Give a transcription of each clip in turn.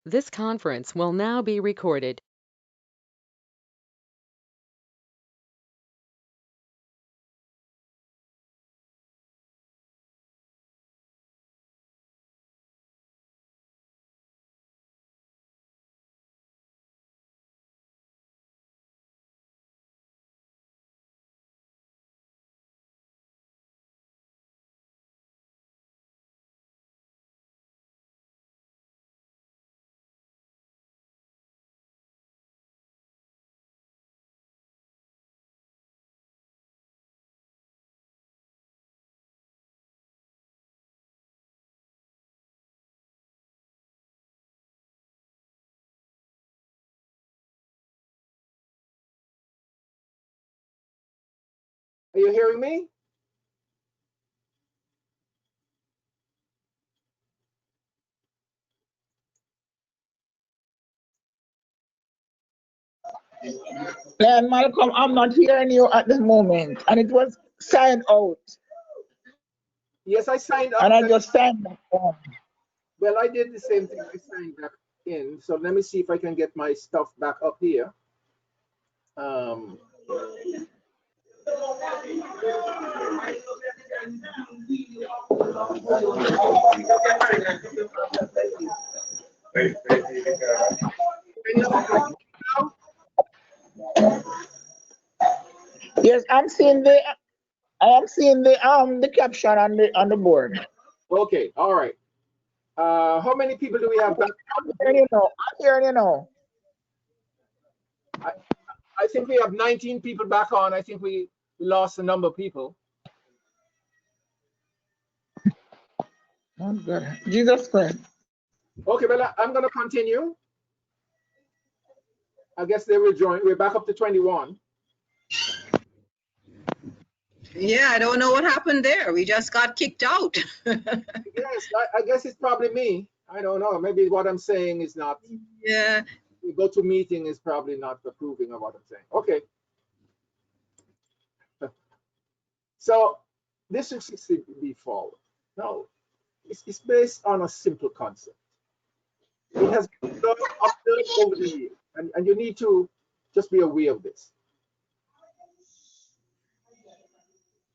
This conference will now be recorded. Are you hearing me? And Malcolm, I'm not hearing you at the moment, and it was signed out, Yes, I signed and up. I just signed back on. Well, I did the same thing. I signed back in. So let me see if I can get my stuff back up here. Um, Yes, I am seeing the caption on the board. okay, all right. How many people do we have back? I'm hearing you now. I'm hearing you now. I, I think we have 19 people back on. I think we lost a number of people. Oh God, Jesus Christ. Okay, well, I'm going to continue. I guess they will join. We're back up to 21. Yeah, I don't know what happened there. We just got kicked out. Yes, I guess it's probably me. I don't know. Maybe what I'm saying is not. Yeah. The go-to meeting is probably not approving of what I'm saying. Okay. So this is be forward. No, it's based on a simple concept. It has been observed over the years, and you need to just be aware of this.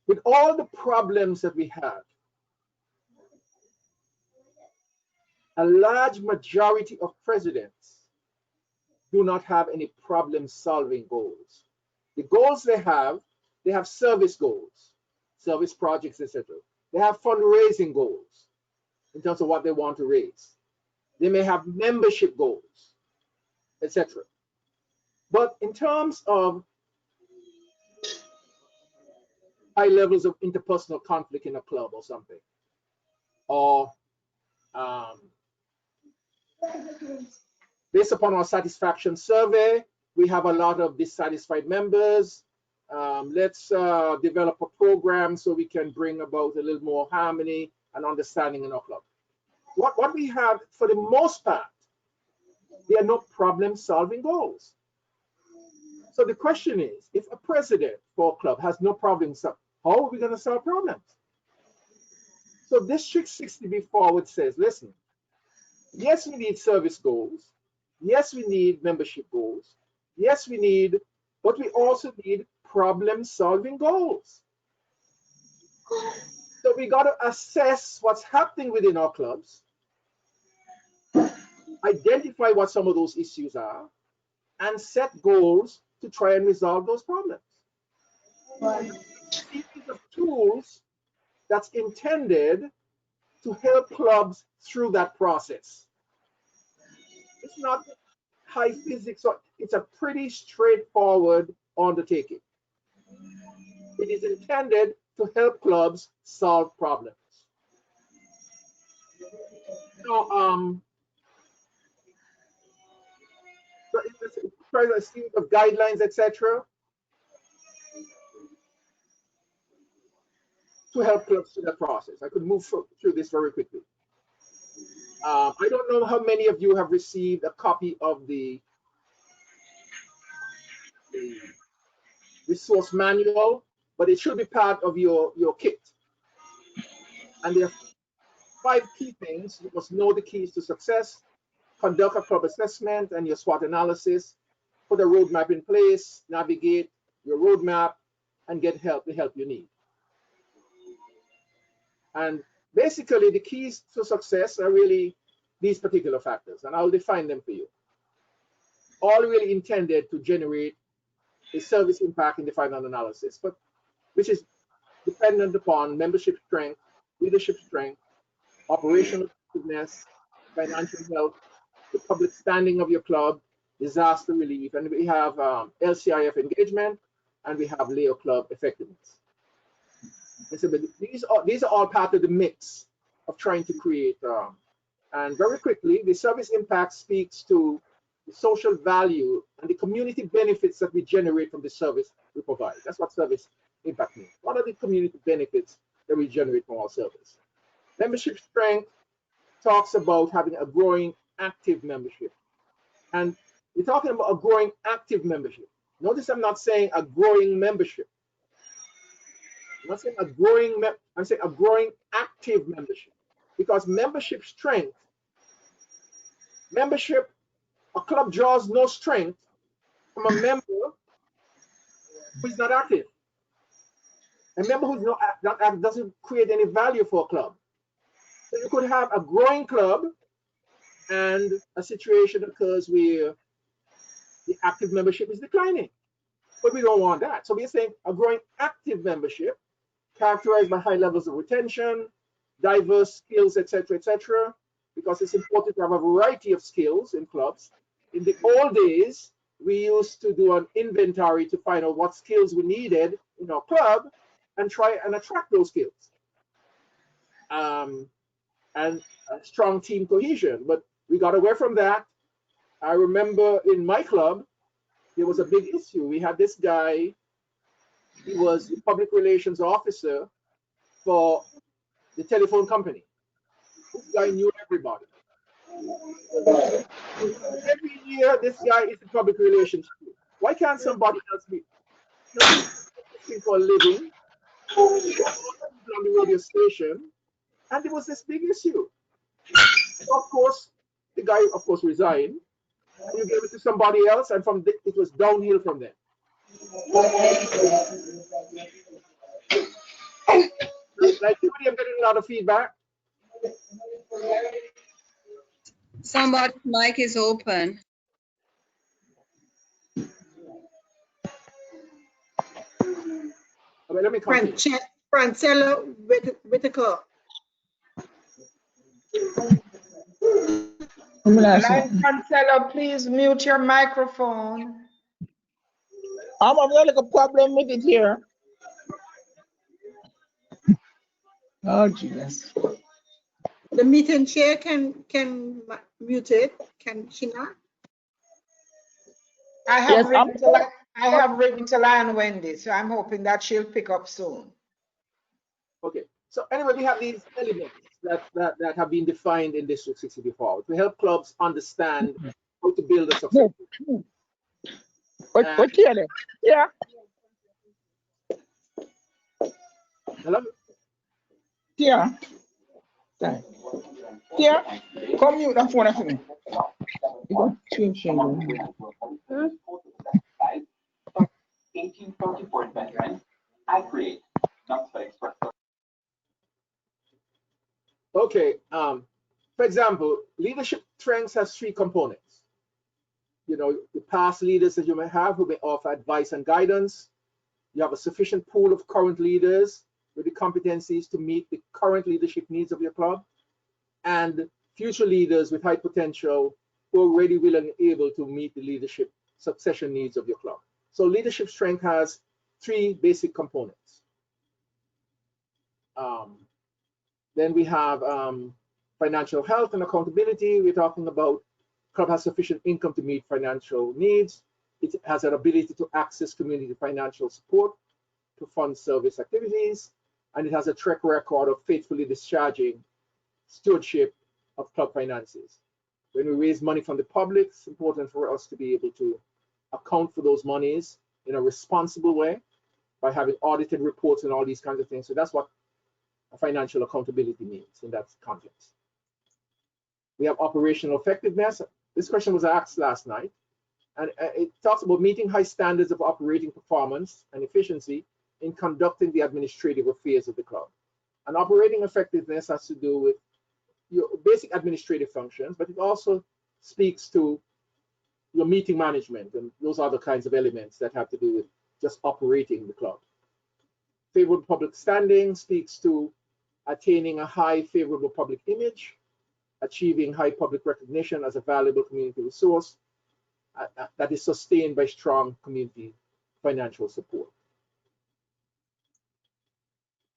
With all the problems that we have, a large majority of presidents do not have any problem-solving goals. The goals they have service goals, service projects, etc. They have fundraising goals in terms of what they want to raise. They may have membership goals, etc. But in terms of high levels of interpersonal conflict in a club or something, or based upon our satisfaction survey, we have a lot of dissatisfied members. Let's develop a program so we can bring about a little more harmony and understanding in our club. What we have, for the most part, there are no problem-solving goals. So the question is, if a president for a club has no problems, how are we going to solve problems? So District 60B forward says, listen, yes, we need service goals. Yes, we need membership goals. Yes, we need, but we also need problem-solving goals. So we got to assess what's happening within our clubs, identify what some of those issues are, and set goals to try and resolve those problems. Series of tools that's intended to help clubs through that process. It's not high physics, it's a pretty straightforward undertaking. It is intended to help clubs solve problems. So, so it's a series of guidelines, etc., to help clubs through that process. I could move through this very quickly. I don't know how many of you have received a copy of the resource manual, but it should be part of your kit. And there are 5 key things. You must know the keys to success. conduct a club assessment and your SWOT analysis, put a roadmap in place, navigate your roadmap, and get the help you need. And basically, the keys to success are really these particular factors, and I'll define them for you. All really intended to generate a service impact in the final analysis, but which is dependent upon membership strength, leadership strength, operational effectiveness, financial health, the public standing of your club, disaster relief, and we have LCIF engagement, and we have Leo Club effectiveness. And so these are all part of the mix of trying to create. And very quickly, the service impact speaks to the social value and the community benefits that we generate from the service we provide. That's what service impact means. What are the community benefits that we generate from our service? Membership strength talks about having a growing active membership. And we're talking about a growing active membership. Notice I'm not saying a growing membership. I'm not saying a growing, I'm saying a growing active membership, because membership strength, a club draws no strength from a member who is not active. A member who's not active doesn't create any value for a club. So you could have a growing club and a situation occurs where the active membership is declining, but we don't want that. So we're saying a growing active membership characterized by high levels of retention, diverse skills, etc., because it's important to have a variety of skills in clubs. In the old days, we used to do an inventory to find out what skills we needed in our club and try and attract those skills. And a strong team cohesion, but we got away from that. I remember in my club, there was a big issue. We had this guy, he was the public relations officer for the telephone company. This guy knew everybody. Every year, this guy is in public relations. Why can't somebody else be for a living on the radio station? And there was this big issue. Of course, the guy, of course, resigned. And you gave it to somebody else, and it was downhill from there. Like, I'm getting a lot of feedback. Somebody's mic is open. Okay, let me continue. Francella Whitaker. Francella, please mute your microphone. I'm having a problem with it here. Oh, Jesus. The meeting chair can mute it. Can she not? I have written to Lion Wendy, so I'm hoping that she'll pick up soon. Okay. So anyway, we have these elements that have been defined in District 64 to help clubs understand how to build a successful. What yeah. Hello? Yeah. Yeah. Come mute that phone for me. 1844 veteran, I create, not to express. Okay. For example, leadership strengths has 3 components. You know, the past leaders that you may have who may offer advice and guidance. You have a sufficient pool of current leaders with the competencies to meet the current leadership needs of your club, and future leaders with high potential who are ready, willing, and able to meet the leadership succession needs of your club. So leadership strength has 3 basic components. Then we have financial health and accountability. We're talking about club has sufficient income to meet financial needs. It has an ability to access community financial support to fund service activities, and it has a track record of faithfully discharging stewardship of club finances. When we raise money from the public, it's important for us to be able to account for those monies in a responsible way by having audited reports and all these kinds of things. So that's what financial accountability means in that context. We have operational effectiveness. This question was asked last night, and it talks about meeting high standards of operating performance and efficiency in conducting the administrative affairs of the club. And operating effectiveness has to do with your basic administrative functions, but it also speaks to your meeting management, and those are the kinds of elements that have to do with just operating the club. Favorable public standing speaks to attaining a high favorable public image, achieving high public recognition as a valuable community resource that is sustained by strong community financial support.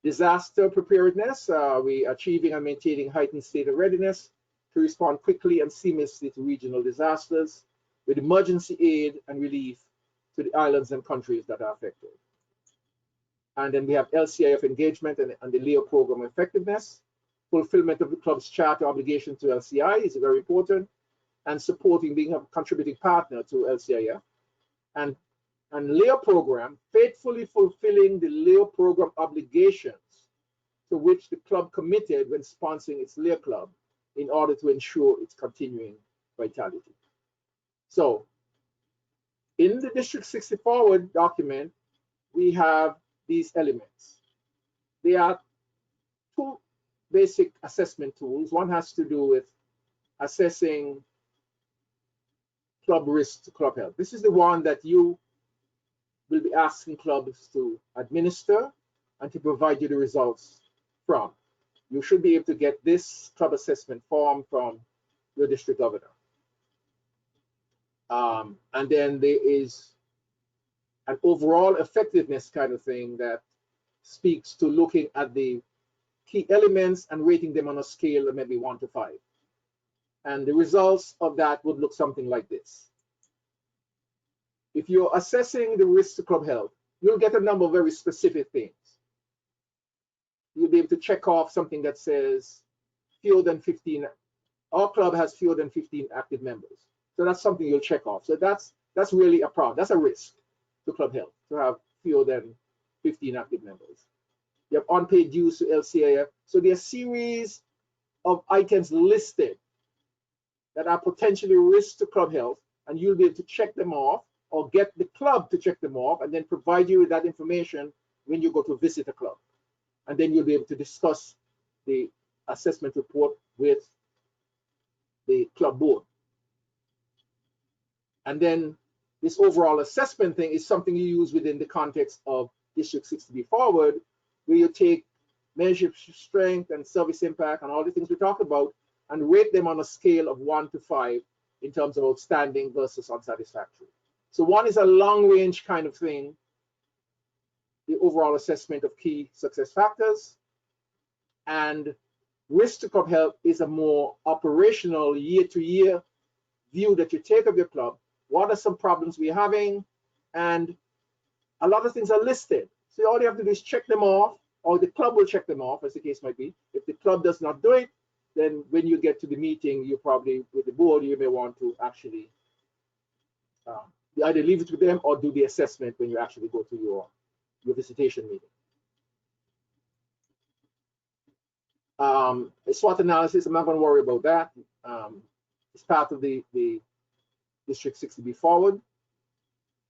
Disaster preparedness, we achieving and maintaining heightened state of readiness to respond quickly and seamlessly to regional disasters with emergency aid and relief to the islands and countries that are affected. And then we have LCIF engagement and the LEO program effectiveness. Fulfillment of the club's charter obligation to LCI is very important, and supporting being a contributing partner to LCIF. And LEO program, faithfully fulfilling the LEO program obligations to which the club committed when sponsoring its LEO club in order to ensure its continuing vitality. So in the District 60 Forward document, we have these elements. There are two basic assessment tools. One has to do with assessing club risk to club health. This is the one that you will be asking clubs to administer and to provide you the results from. You should be able to get this club assessment form from your district governor. And then there is an overall effectiveness kind of thing that speaks to looking at the key elements and rating them on a scale of maybe 1 to 5. And the results of that would look something like this. If you're assessing the risk to club health, you'll get a number of very specific things. You'll be able to check off something that says fewer than 15, our club has fewer than 15 active members. So that's something you'll check off. So that's really a problem. That's a risk to club health, to have fewer than 15 active members. You have unpaid dues to LCIF. So there are a series of items listed that are potentially risks to club health, and you'll be able to check them off or get the club to check them off and then provide you with that information when you go to visit a club. And then you'll be able to discuss the assessment report with the club board. And then this overall assessment thing is something you use within the context of District 60 Forward, where you take measure strength and service impact and all the things we talked about and rate them on a scale of 1 to 5 in terms of outstanding versus unsatisfactory. So 1 is a long range kind of thing, the overall assessment of key success factors, and risk to club health is a more operational year-to-year view that you take of your club. What are some problems we're having? And a lot of things are listed. So all you have to do is check them off, or the club will check them off, as the case might be. If the club does not do it, then when you get to the meeting, you probably, with the board, you may want to actually either leave it with them or do the assessment when you actually go to your visitation meeting. A SWOT analysis, I'm not going to worry about that. It's part of the District 60 Forward.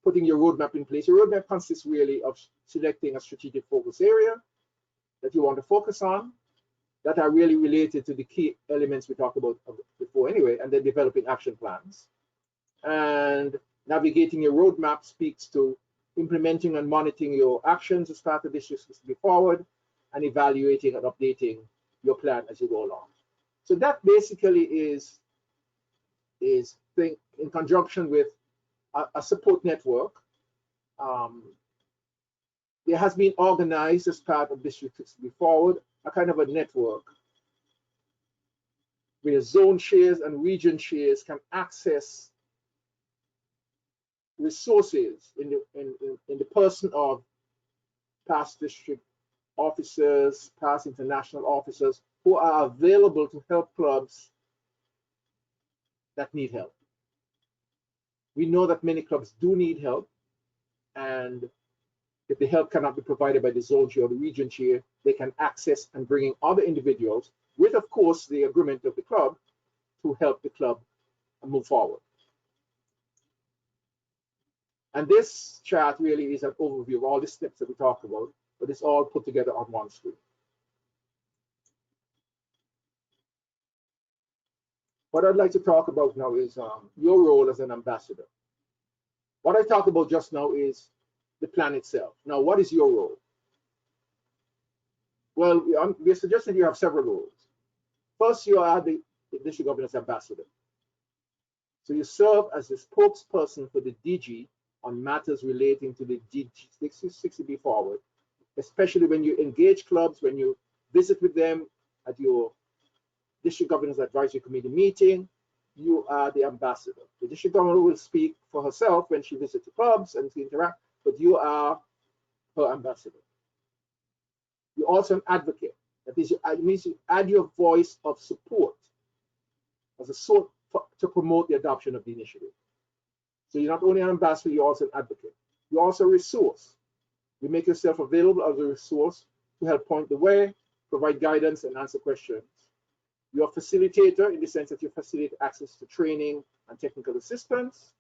Putting your roadmap in place. Your roadmap consists really of selecting a strategic focus area that you want to focus on, that are really related to the key elements we talked about before anyway, and then developing action plans. And navigating your roadmap speaks to implementing and monitoring your actions as part of District 60 Forward, and evaluating and updating your plan as you go along. So that basically is in conjunction with a support network. There has been organized as part of District 60 Forward a kind of a network where zone chairs and region chairs can access resources in the person of past district officers, past international officers who are available to help clubs that need help. We know that many clubs do need help, and if the help cannot be provided by the zone chair or the region chair, they can access and bring in other individuals with, of course, the agreement of the club to help the club move forward. And this chart really is an overview of all the steps that we talked about, but it's all put together on one screen. What I'd like to talk about now is your role as an ambassador. What I talked about just now is the plan itself. Now, what is your role? Well, we're suggesting you have several roles. First, you are the district governance ambassador. So you serve as the spokesperson for the DG on matters relating to the DG60B forward, especially when you engage clubs, when you visit with them at your district governance advisory committee meeting, you are the ambassador. The district governor will speak for herself when she visits the clubs and to interact, but you are her ambassador. You're also an advocate. That is, it means you add your voice of support as a sort to promote the adoption of the initiative. So you're not only an ambassador, you're also an advocate. You're also a resource. You make yourself available as a resource to help point the way, provide guidance, and answer questions. You're a facilitator in the sense that you facilitate access to training and technical assistance,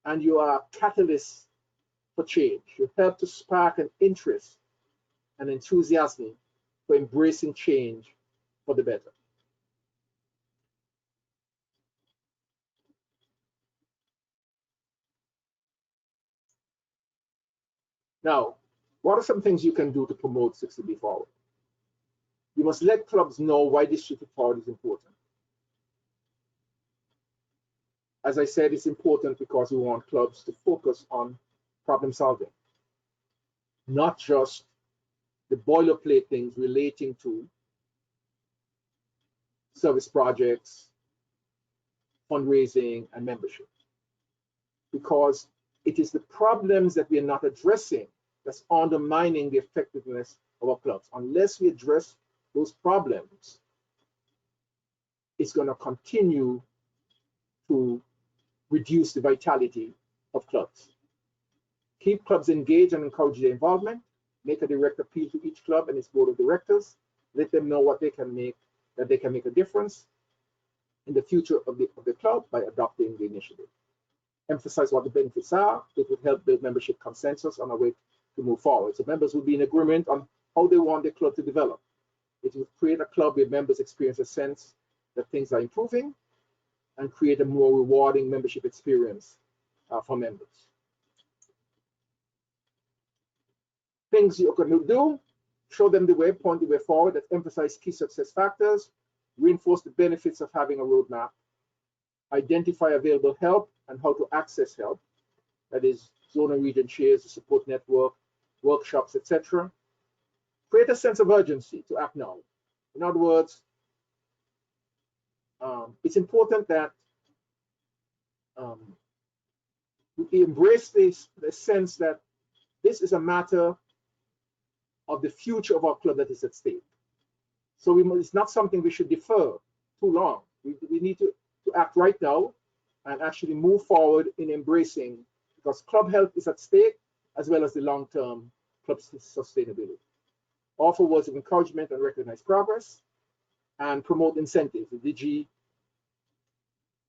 and you are a catalyst for change. You help to spark an interest and enthusiasm for embracing change for the better. Now, what are some things you can do to promote 60B forward? You must let clubs know why this shift forward is important. As I said, it's important because we want clubs to focus on problem solving, not just the boilerplate things relating to service projects, fundraising, and membership. Because it is the problems that we are not addressing that's undermining the effectiveness of our clubs. Unless we address those problems, it's going to continue to reduce the vitality of clubs. Keep clubs engaged and encourage their involvement. Make a direct appeal to each club and its board of directors. Let them know what they can make, that they can make a difference in the future of the club by adopting the initiative. Emphasize what the benefits are. It would help build membership consensus on a way to move forward. So members will be in agreement on how they want their club to develop. It will create a club where members experience a sense that things are improving and create a more rewarding membership experience for members. Things you can do: show them the way, point the way forward, that emphasize key success factors, reinforce the benefits of having a roadmap, identify available help and how to access help, that is zone and region chairs, the support network, workshops, etc. Create a sense of urgency to act now. In other words, it's important that we embrace the sense that this is a matter of the future of our club that is at stake. So it's not something we should defer too long. We need to act right now and actually move forward in embracing, because club health is at stake as well as the long-term club sustainability. Offer words of encouragement and recognize progress, and promote incentives. The DG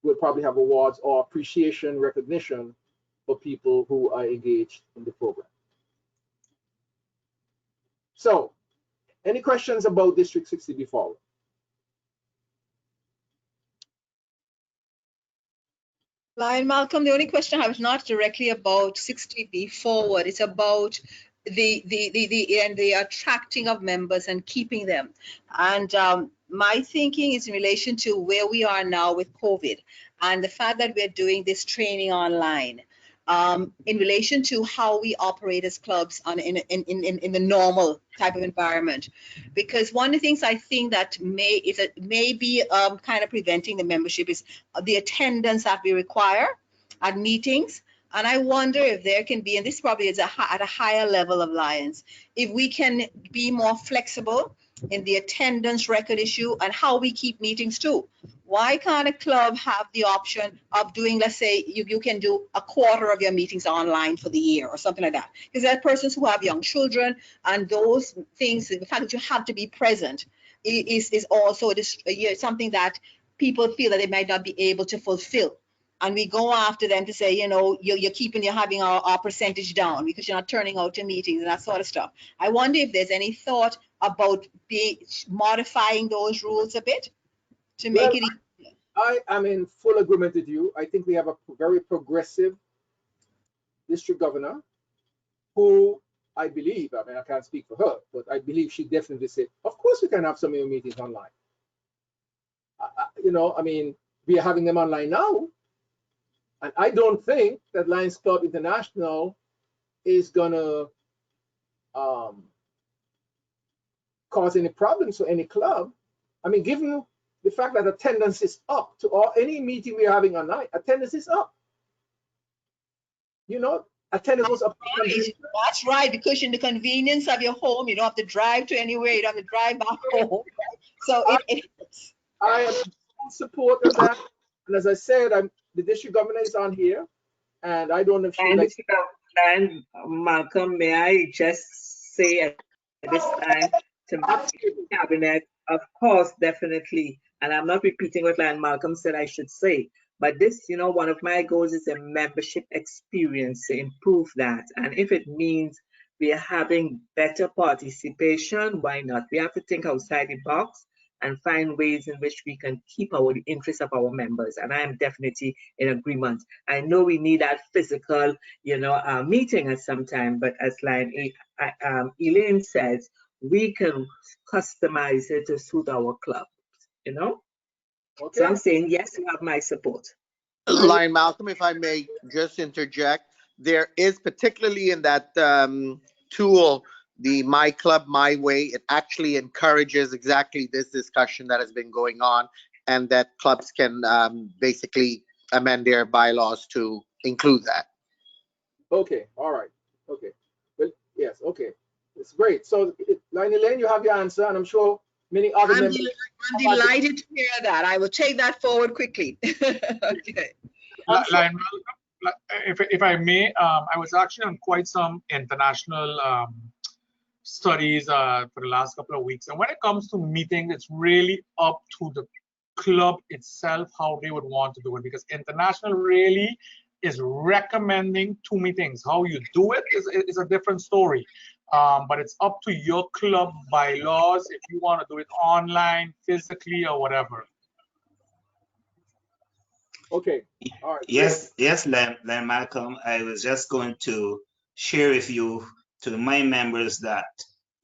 will probably have awards or appreciation recognition for people who are engaged in the program. So, any questions about District 60B forward? Lion Malcolm, the only question I have is not directly about 60B forward. It's about the attracting of members and keeping them. And my thinking is in relation to where we are now with COVID and the fact that we're doing this training online. In relation to how we operate as clubs in the normal type of environment, because one of the things I think that may be kind of preventing the membership is the attendance that we require at meetings. And I wonder if there can be, and this probably is at a higher level of Lions, if we can be more flexible in the attendance record issue and how we keep meetings too. Why can't a club have the option of doing, let's say, you can do a quarter of your meetings online for the year or something like that? Because there are persons who have young children, and those things, the fact that you have to be present is also something that people feel that they might not be able to fulfill. And we go after them to say, you know, you're having our percentage down because you're not turning out to meetings and that sort of stuff. I wonder if there's any thought about modifying those rules a bit to make Well, it. I am in full agreement with you. I think we have a very progressive district governor who I believe, I mean, I can't speak for her, but I believe she definitely said, of course we can have some of your meetings online. You know, I mean, we are having them online now. And I don't think that Lions Club International is gonna cause any problems for any club. I mean, given the fact that attendance is up to any meeting we're having online, attendance is up. You know, attendance was up. That's right, because in the convenience of your home, you don't have to drive to anywhere, you don't have to drive back home. So I am in support of that. And as I said, the district governor is on here, and I don't know if she would like. And Malcolm, may I just say at this time to the cabinet, of course, definitely, and I'm not repeating what Lion Malcolm said I should say, but this, you know, one of my goals is a membership experience to improve that. And if it means we are having better participation, why not? We have to think outside the box and find ways in which we can keep the interests of our members. And I am definitely in agreement. I know we need that physical, you know, meeting at some time, but as Elaine says, we can customize it to suit our club, you know? Okay. So I'm saying, yes, you have my support. Lion Malcolm, if I may just interject, there is particularly in that tool, the My Club, My Way, it actually encourages exactly this discussion that has been going on, and that clubs can basically amend their bylaws to include that. Okay, all right, okay. Well, yes, okay. It's great. So, Elaine, you have your answer, and I'm sure many other members. I'm delighted to hear that. I will take that forward quickly. Okay. Lion Malcolm, if I may, I was actually on quite some international studies for the last couple of weeks. And when it comes to meetings, it's really up to the club itself how they would want to do it, because international really is recommending 2 meetings. How you do it is a different story. But it's up to your club bylaws if you want to do it online, physically, or whatever. Okay. All right. Yes, yes, Len Malcolm. I was just going to share with you, to my members, that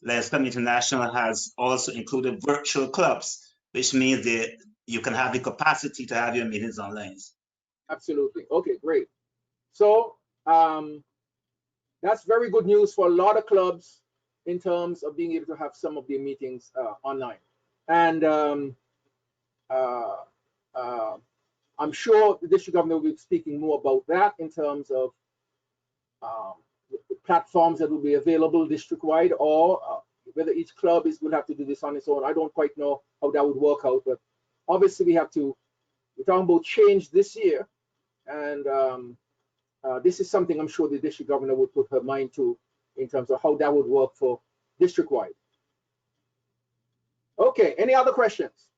Lions Club International has also included virtual clubs, which means that you can have the capacity to have your meetings online. Absolutely. Okay, great. So that's very good news for a lot of clubs in terms of being able to have some of their meetings online. And I'm sure the district governor will be speaking more about that in terms of the platforms that will be available district-wide, or whether each club will have to do this on its own. I don't quite know how that would work out, but obviously we're talking about change this year, and this is something I'm sure the district governor would put her mind to in terms of how that would work for district-wide. Okay, any other questions?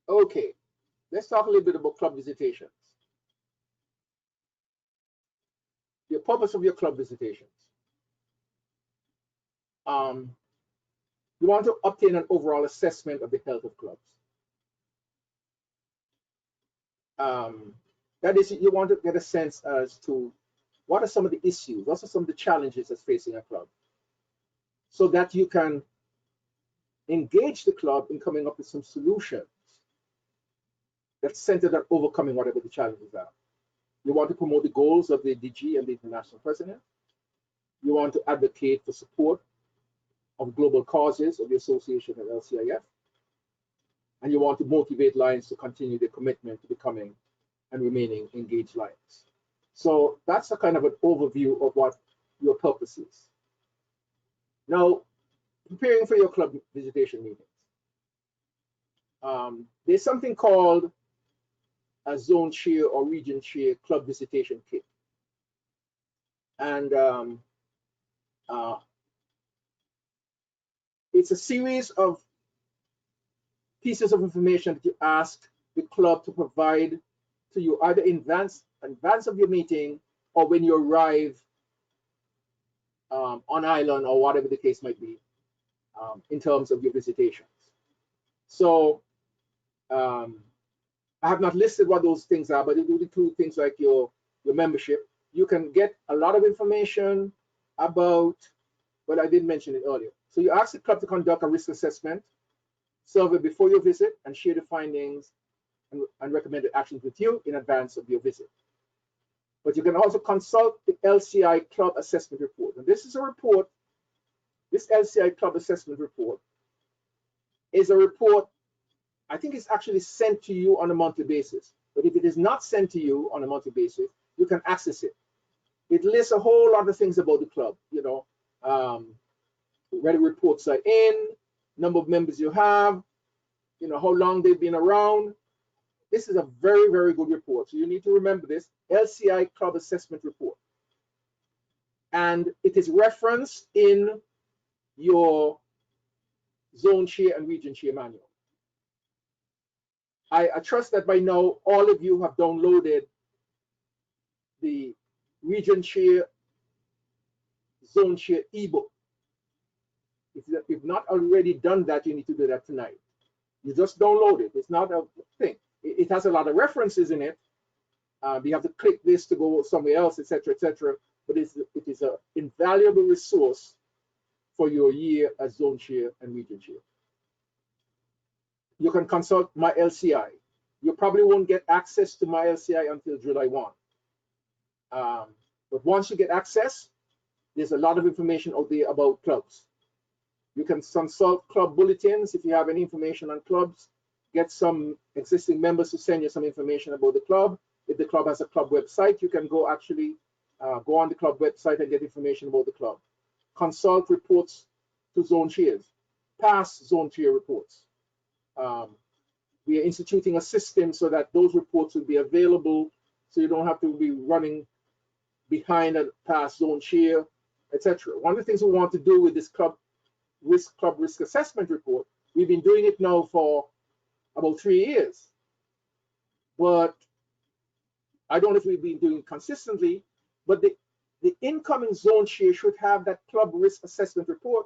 Okay, let's talk a little bit about club visitations. The purpose of your club visitations. You want to obtain an overall assessment of the health of clubs. That is, you want to get a sense as to what are some of the issues, what are some of the challenges that's facing a club, so that you can engage the club in coming up with some solutions that's centered on overcoming whatever the challenges are. You want to promote the goals of the DG and the international president. You want to advocate for support of global causes of the association and LCIF. And you want to motivate Lions to continue their commitment to becoming and remaining engaged Lions. So that's a kind of an overview of what your purpose is. Now, preparing for your club visitation meetings. There's something called a zone chair or region chair club visitation kit. And it's a series of pieces of information that you ask the club to provide to you either in advance of your meeting or when you arrive on island or whatever the case might be in terms of your visitations. So I have not listed what those things are, but it would include things like your membership. You can get a lot of information about, well, I did mention it earlier. So you ask the club to conduct a risk assessment survey before your visit and share the findings and recommended actions with you in advance of your visit. But you can also consult the LCI Club Assessment Report. And this is a report, this LCI Club Assessment Report is a report, I think it's actually sent to you on a monthly basis. But if it is not sent to you on a monthly basis, you can access it. It lists a whole lot of things about the club, you know, where the reports are in, number of members you have, you know, how long they've been around. This is a very, very good report. So you need to remember this, LCI Club Assessment Report. And it is referenced in your zone chair and region chair manual. I trust that by now all of you have downloaded the region chair, zone chair ebook. If you've not already done that, you need to do that tonight. You just download it. It's not a thing. It has a lot of references in it. You have to click this to go somewhere else, etc., etc. But it is an invaluable resource for your year as zone chair and region chair. You can consult My LCI. You probably won't get access to My LCI until July 1. But once you get access, there's a lot of information out there about clubs. You can consult club bulletins if you have any information on clubs. Get some existing members to send you some information about the club. If the club has a club website, you can go actually go on the club website and get information about the club. Consult reports to zone chairs, past zone chair reports. We are instituting a system so that those reports will be available, so you don't have to be running behind a past zone chair, etc. One of the things we want to do with this club risk assessment report, we've been doing it now for about 3 years, but I don't know if we've been doing it consistently, but the incoming zone chair should have that club risk assessment report,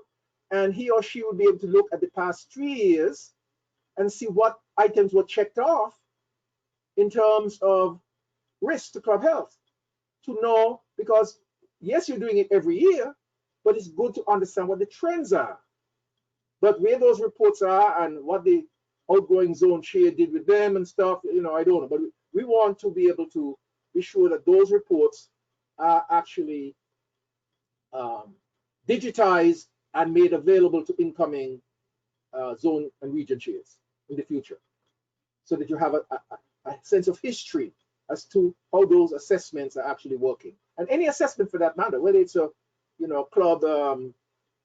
and he or she will be able to look at the past 3 years and see what items were checked off in terms of risk to club health, to know, because yes, you're doing it every year, but it's good to understand what the trends are. But where those reports are and what the outgoing zone chair did with them and stuff, you know, I don't know. But we want to be able to be sure that those reports are actually digitized and made available to incoming zone and region chairs in the future, so that you have a sense of history as to how those assessments are actually working. And any assessment for that matter, whether it's a club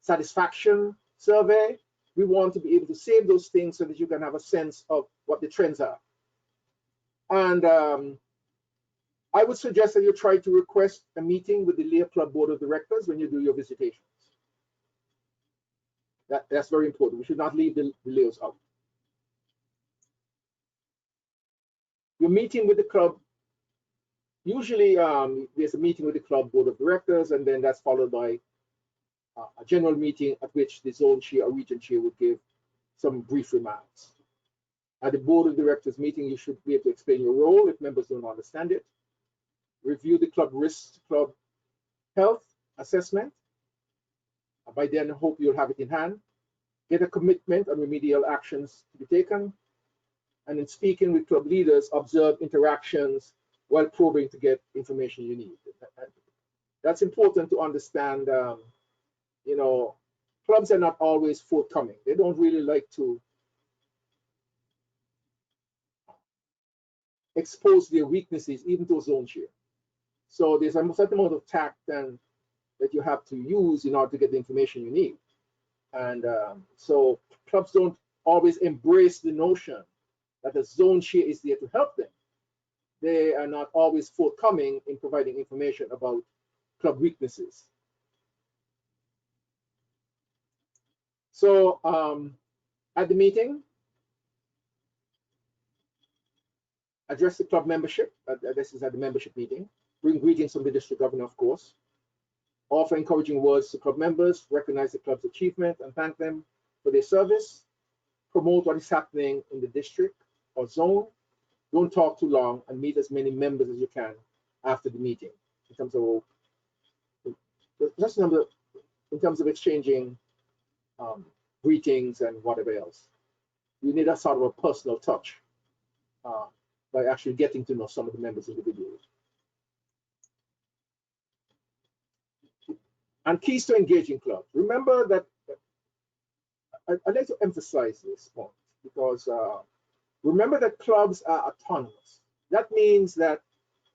satisfaction survey, we want to be able to save those things so that you can have a sense of what the trends are. And I would suggest that you try to request a meeting with the Lear Club Board of Directors when you do your visitations. That's very important. We should not leave the Lears out. Your meeting with the club, usually there's a meeting with the club board of directors, and then that's followed by a general meeting at which the zone chair or region chair would give some brief remarks. At the board of directors meeting, you should be able to explain your role if members don't understand it. Review the club risk, club health assessment. By then, I hope you'll have it in hand. Get a commitment on remedial actions to be taken. And in speaking with club leaders, observe interactions while probing to get information you need. That's important to understand. Clubs are not always forthcoming. They don't really like to expose their weaknesses, even to a zone chair. So there's a certain amount of tact that you have to use in order to get the information you need. And so clubs don't always embrace the notion that the zone chair is there to help them. They are not always forthcoming in providing information about club weaknesses. So at the meeting, Address the club membership. This is at the membership meeting. Bring greetings from the district governor, of course. Offer encouraging words to club members. Recognize the club's achievement and thank them for their service. Promote what is happening in the district or zone. Don't talk too long and meet as many members as you can after the meeting. In terms of just in terms of exchanging greetings and whatever else. You need a sort of a personal touch by actually getting to know some of the members individually. And keys to engaging clubs. Remember that I'd like to emphasize this point because remember that clubs are autonomous. That means that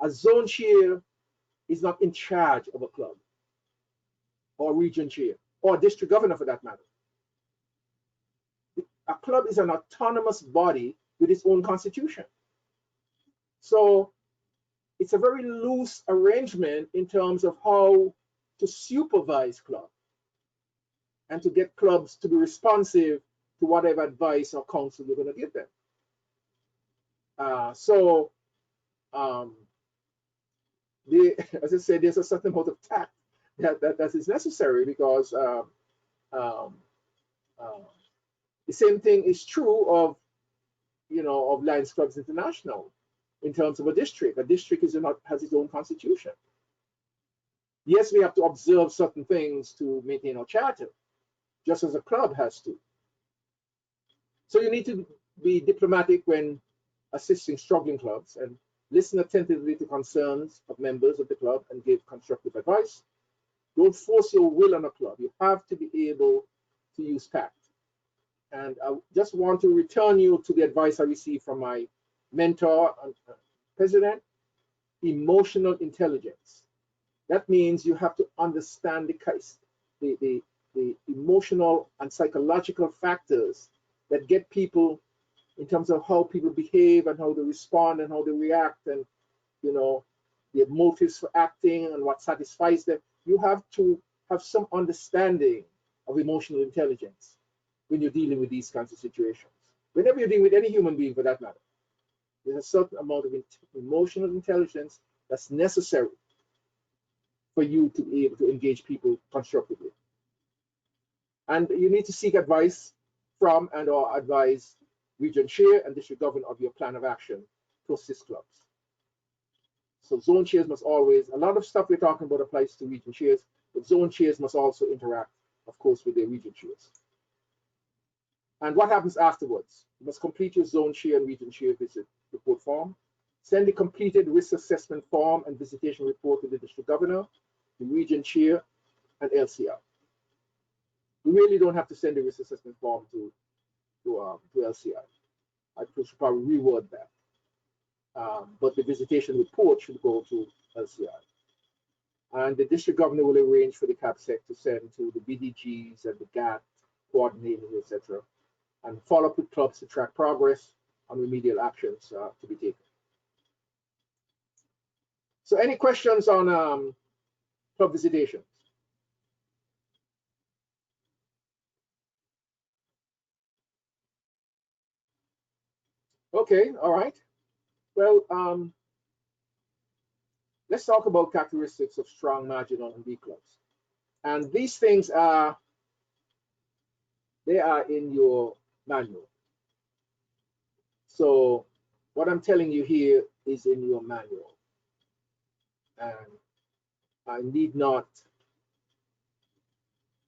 a zone chair is not in charge of a club or region chair or district governor for that matter. A club is an autonomous body with its own constitution. So it's a very loose arrangement in terms of how to supervise clubs and to get clubs to be responsive to whatever advice or counsel you're going to give them. As I said, there's a certain amount of tact that is necessary because the same thing is true of, of Lions Clubs International in terms of a district. A district has its own constitution. Yes, we have to observe certain things to maintain our charter, just as a club has to. So you need to be diplomatic when assisting struggling clubs and listen attentively to concerns of members of the club and give constructive advice. Don't force your will on a club. You have to be able to use tact. And I just want to return you to the advice I received from my mentor and president: emotional intelligence. That means you have to understand the emotional and psychological factors that get people in terms of how people behave and how they respond and how they react and, their motives for acting and what satisfies them. You have to have some understanding of emotional intelligence when you're dealing with these kinds of situations. Whenever you're dealing with any human being for that matter, there's a certain amount of emotional intelligence that's necessary for you to be able to engage people constructively. And you need to seek advice from and or advise region chair and district governor of your plan of action to assist clubs. So zone chairs must always, a lot of stuff we're talking about applies to region chairs, but zone chairs must also interact, of course, with their region chairs. And what happens afterwards? You must complete your zone chair and region chair visit report form. Send the completed risk assessment form and visitation report to the district governor, the region chair, and LCR. We really don't have to send the risk assessment form to LCR. I should probably reword that. But the visitation report should go to LCR. And the district governor will arrange for the CAPSEC to send to the BDGs and the GAT coordinators, etc., and follow up with clubs to track progress on remedial actions to be taken. So any questions on club visitations? Okay, all right. Well, let's talk about characteristics of strong, marginal, and weak clubs. And these things they are in your manual. So what I'm telling you here is in your manual. And I need not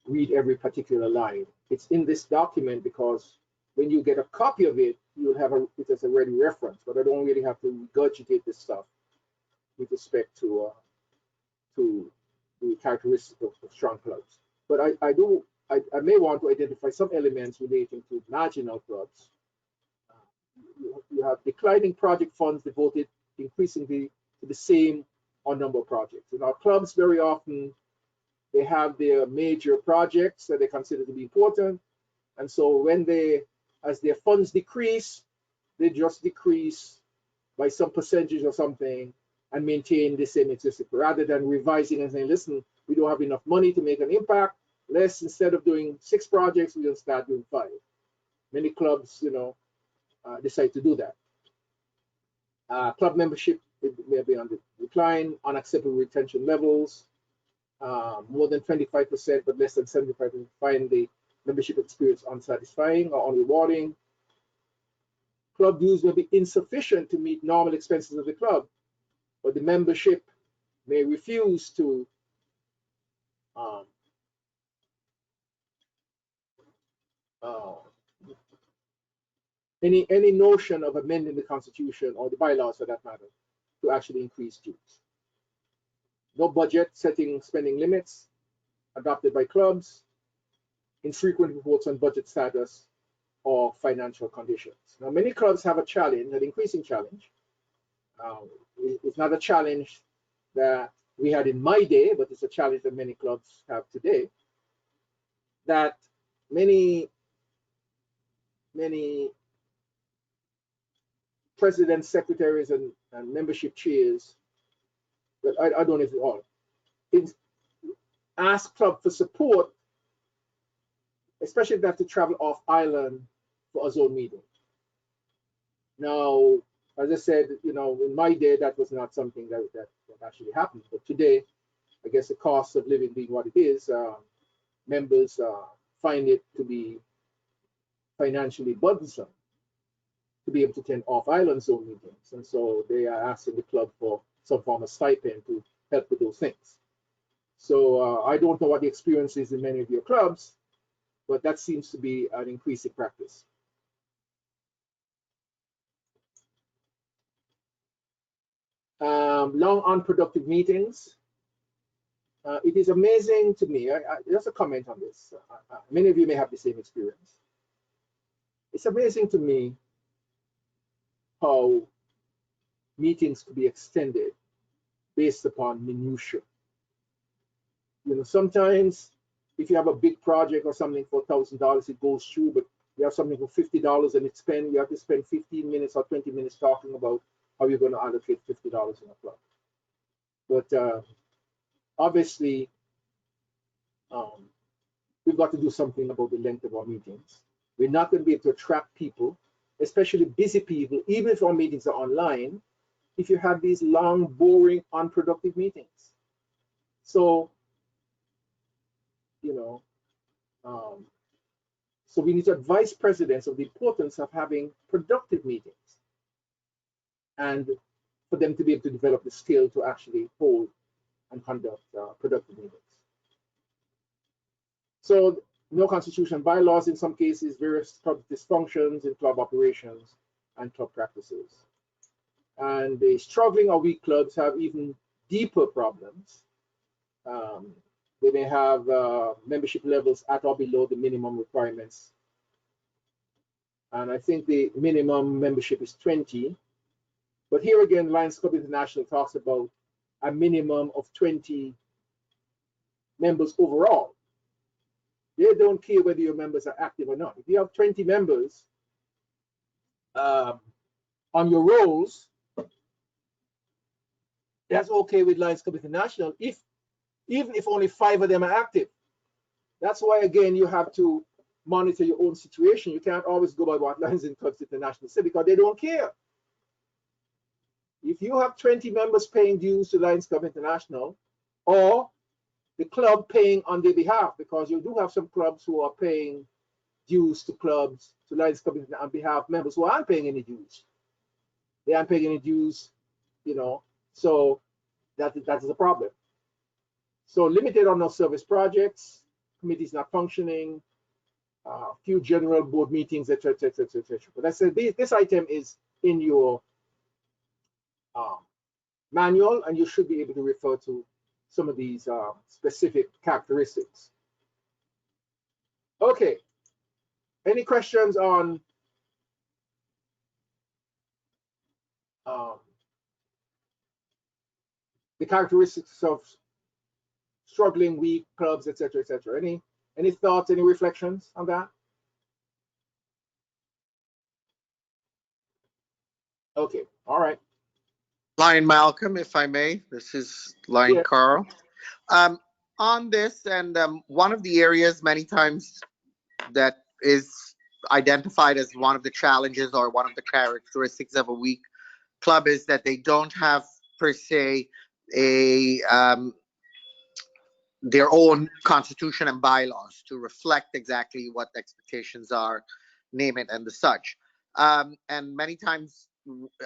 read every particular line. It's in this document because when you get a copy of it, you'll have it as a ready reference, but I don't really have to regurgitate this stuff with respect to the characteristics of strong clubs. But I may want to identify some elements relating to marginal clubs. You have declining project funds devoted increasingly to the same or number of projects. In our clubs, very often, they have their major projects that they consider to be important. And so as their funds decrease, they just decrease by some percentage or something and maintain the same existing, rather than revising and saying, listen, we don't have enough money to make an impact. Let's, instead of doing 6 projects, we'll start doing 5. Many clubs, decide to do that. Club membership may be on the decline, unacceptable retention levels, more than 25%, but less than 75% find the membership experience unsatisfying or unrewarding. Club dues may be insufficient to meet normal expenses of the club, but the membership may refuse to any notion of amending the constitution or the bylaws for that matter to actually increase dues. No budget setting spending limits adopted by clubs, infrequent reports on budget status or financial conditions. Now, many clubs have a challenge, an increasing challenge. It's not a challenge that we had in my day, but it's a challenge that many clubs have today, that many presidents, secretaries, and membership chairs, but I don't know if all, ask club for support, especially if they have to travel off island for a zone meeting. Now, as I said, you know, in my day, that was not something that actually happened. But today, I guess the cost of living being what it is, members find it to be financially burdensome to be able to attend off-island zone meetings. And so they are asking the club for some form of stipend to help with those things. So I don't know what the experience is in many of your clubs, but that seems to be an increasing practice. Long unproductive meetings. It is amazing to me, just a comment on this. Many of you may have the same experience. It's amazing to me how meetings could be extended based upon minutiae. You know, sometimes if you have a big project or something for $1,000, it goes through, but you have something for $50 and you have to spend 15 minutes or 20 minutes talking about how you're going to allocate $50 in a club. But obviously, we've got to do something about the length of our meetings. We're not going to be able to attract people, especially busy people, even if our meetings are online, if you have these long, boring, unproductive meetings. So, you know, so we need to advise presidents of the importance of having productive meetings and for them to be able to develop the skill to actually hold and conduct productive meetings. So no constitution bylaws in some cases, various club dysfunctions in club operations and club practices. And the struggling or weak clubs have even deeper problems. They may have membership levels at or below the minimum requirements. And I think the minimum membership is 20. But here again, Lions Club International talks about a minimum of 20 members overall. They don't care whether your members are active or not. If you have 20 members on your rolls, that's okay with Lions Club International, even if only 5 of them are active. That's why, again, you have to monitor your own situation. You can't always go by what Lions and Clubs International say because they don't care. If you have 20 members paying dues to Lions Club International, or the club paying on their behalf, because you do have some clubs who are paying dues to clubs, to Lions Club on behalf of members who aren't paying any dues. They aren't paying any dues, you know, so that is a problem. So limited on those service projects, committees not functioning, few general board meetings, etc., etc., etc. But I said this item is in your manual, and you should be able to refer to some of these specific characteristics. Okay. Any questions on the characteristics of struggling, weak clubs, etc., etc.? Any thoughts, any reflections on that? Okay, all right. Lion Malcolm, if I may. This is Lion Yeah. Carl. On this, and one of the areas many times that is identified as one of the challenges or one of the characteristics of a weak club is that they don't have per se their own constitution and bylaws to reflect exactly what the expectations are, name it, and the such. And many times,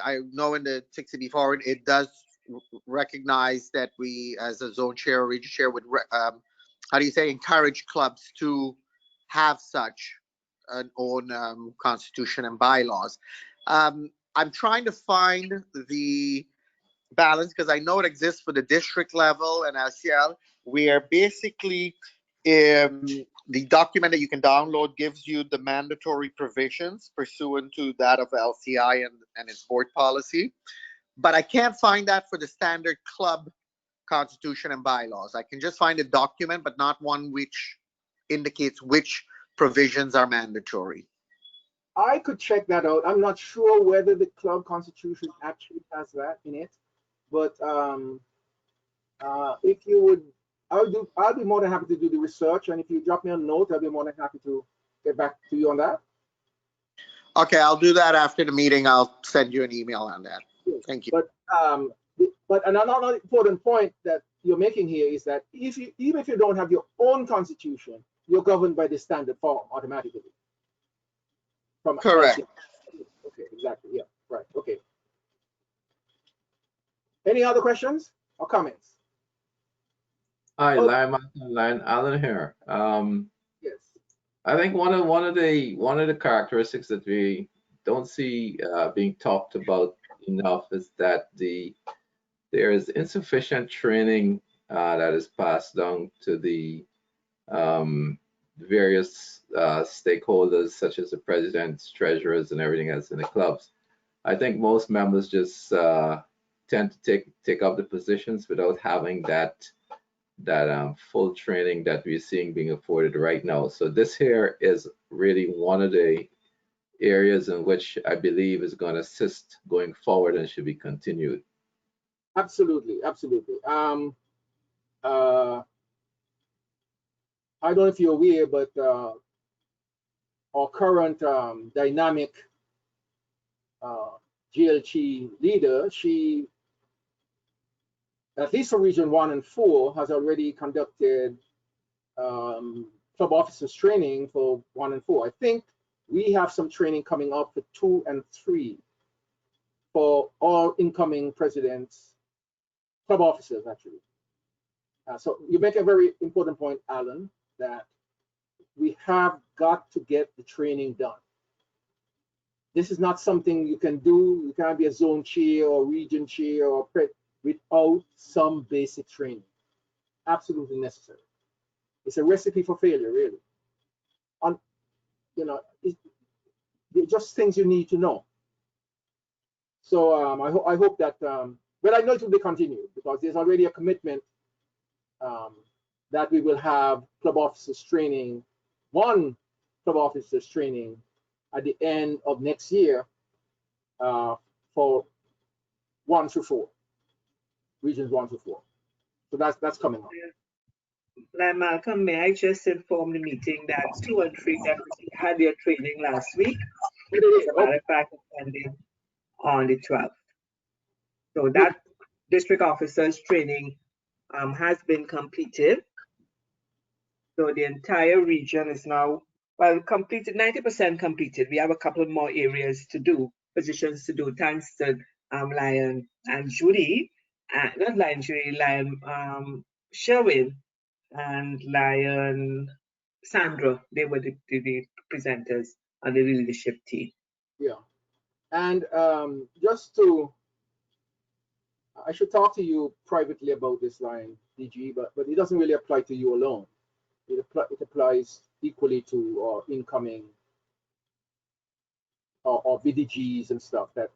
I know in the 60B forward, it does recognize that we, as a zone chair or region chair, would encourage clubs to have such an own constitution and bylaws. I'm trying to find the balance because I know it exists for the district level and LCL. We are basically the document that you can download gives you the mandatory provisions pursuant to that of LCI and its board policy. But I can't find that for the standard club constitution and bylaws. I can just find a document, but not one which indicates which provisions are mandatory. I could check that out. I'm not sure whether the club constitution actually has that in it, but if you would, I'll be more than happy to do the research, and if you drop me a note, I'll be more than happy to get back to you on that. Okay, I'll do that after the meeting. I'll send you an email on that. Thank you. But another important point that you're making here is that even if you don't have your own constitution, you're governed by the standard form automatically. Correct. Okay, exactly. Yeah, right. Okay. Any other questions or comments? Hi, Lion Allen here. Yes. I think one of the characteristics that we don't see being talked about enough is that there is insufficient training that is passed down to the various stakeholders, such as the presidents, treasurers, and everything else in the clubs. I think most members just tend to take up the positions without having that full training that we're seeing being afforded right now. So this here is really one of the areas in which I believe is going to assist going forward and should be continued. Absolutely, absolutely. I don't know if you're aware, but our current dynamic GLG leader, she, at least for Region 1 and 4, has already conducted club officers training for 1 and 4. I think we have some training coming up for 2 and 3 for all incoming presidents, club officers, actually. So you make a very important point, Alan, that we have got to get the training done. This is not something you can do. You can't be a zone chair or region chair or without some basic training. Absolutely necessary. It's a recipe for failure, really. They're just things you need to know. So I hope that, but I know it will be continued because there's already a commitment that we will have club officers training, one club officers training at the end of next year for 1 through 4, regions 1 through 4. So that's coming up. Like Malcolm, may I just inform the meeting that 2 and 3 definitely had their training last week. As a matter of fact, ended on the 12th. So that district officers training has been completed. So the entire region is now, well, completed, 90% completed. We have a couple more areas to do, positions to do, thanks to Lion and Judy, not Lion, Judy, Lion Sherwin and Lion Sandra. They were the presenters on the leadership team. Yeah, and I should talk to you privately about this line, DG, but it doesn't really apply to you alone. It applies equally to our incoming or VDGs and stuff. That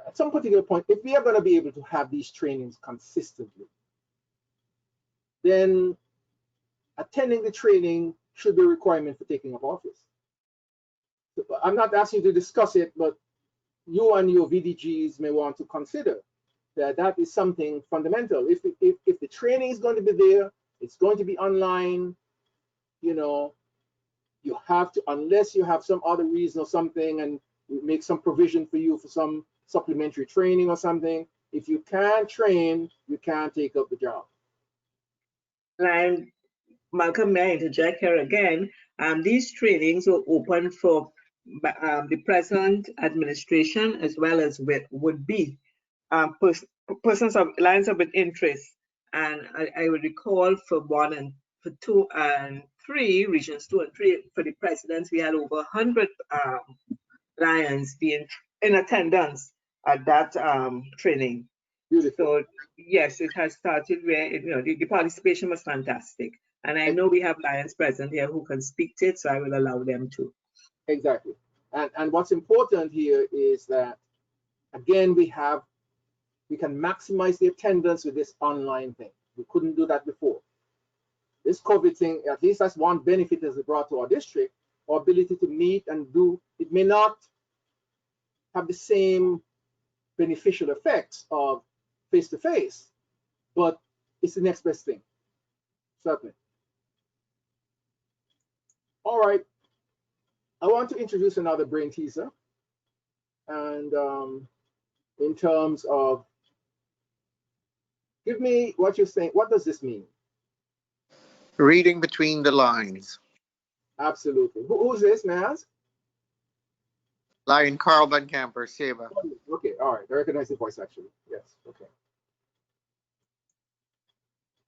at some particular point, if we are going to be able to have these trainings consistently, then attending the training should be a requirement for taking up office. I'm not asking you to discuss it, but you and your VDGs may want to consider that is something fundamental. If the training is going to be there, it's going to be online, you have to, unless you have some other reason or something and we make some provision for you for some supplementary training or something. If you can't train, you can't take up the job. And Malcolm, may I interject here again? These trainings were open for the present administration as well as would be persons of lines of interest. And I would recall for 1 and for 2 and 3, regions 2 and 3, for the presidents, we had over 100 lions being in attendance at that training. Beautiful. So yes, it has started where the participation was fantastic. And I know we have lions present here who can speak to it, so I will allow them to. Exactly. And what's important here is that, again, we can maximize the attendance with this online thing. We couldn't do that before. This COVID thing, at least that's one benefit as it brought to our district, our ability to meet and do. It may not have the same beneficial effects of face-to-face, but it's the next best thing, certainly. All right, I want to introduce another brain teaser. And in terms of, give me what you're saying. What does this mean? Reading between the lines. Absolutely. Who's this, may I ask? Lion Carl Van Camper, Seva. Okay, all right. I recognize the voice, actually. Yes, okay.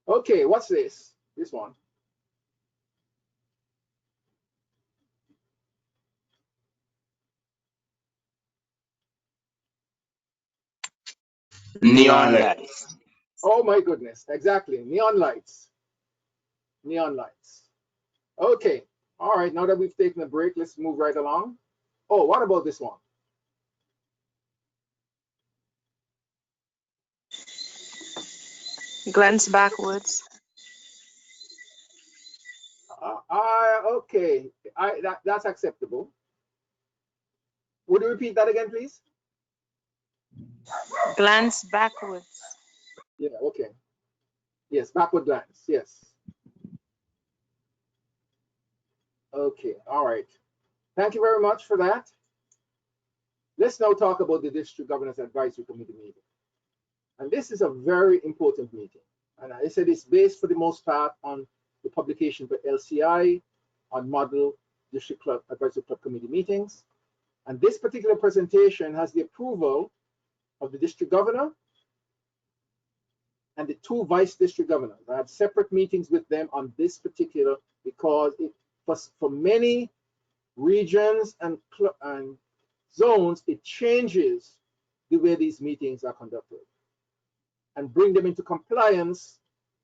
Okay, what's this? This one. Neon lights. Oh my goodness, exactly. Neon lights. Neon lights. Okay, all right. Now that we've taken a break, let's move right along. Oh, what about this one? Glance backwards. Okay, that's acceptable. Would you repeat that again, please? Glance backwards. Yeah, okay. Yes, backward glance, yes. Okay, all right. Thank you very much for that. Let's now talk about the District Governors Advisory Committee meeting. And this is a very important meeting. And I said it's based for the most part on the publication for LCI, on model District Club Advisory Club Committee meetings. And this particular presentation has the approval of the District Governor and the 2 Vice District Governors. I had separate meetings with them on this particular because for many regions and zones, it changes the way these meetings are conducted and bring them into compliance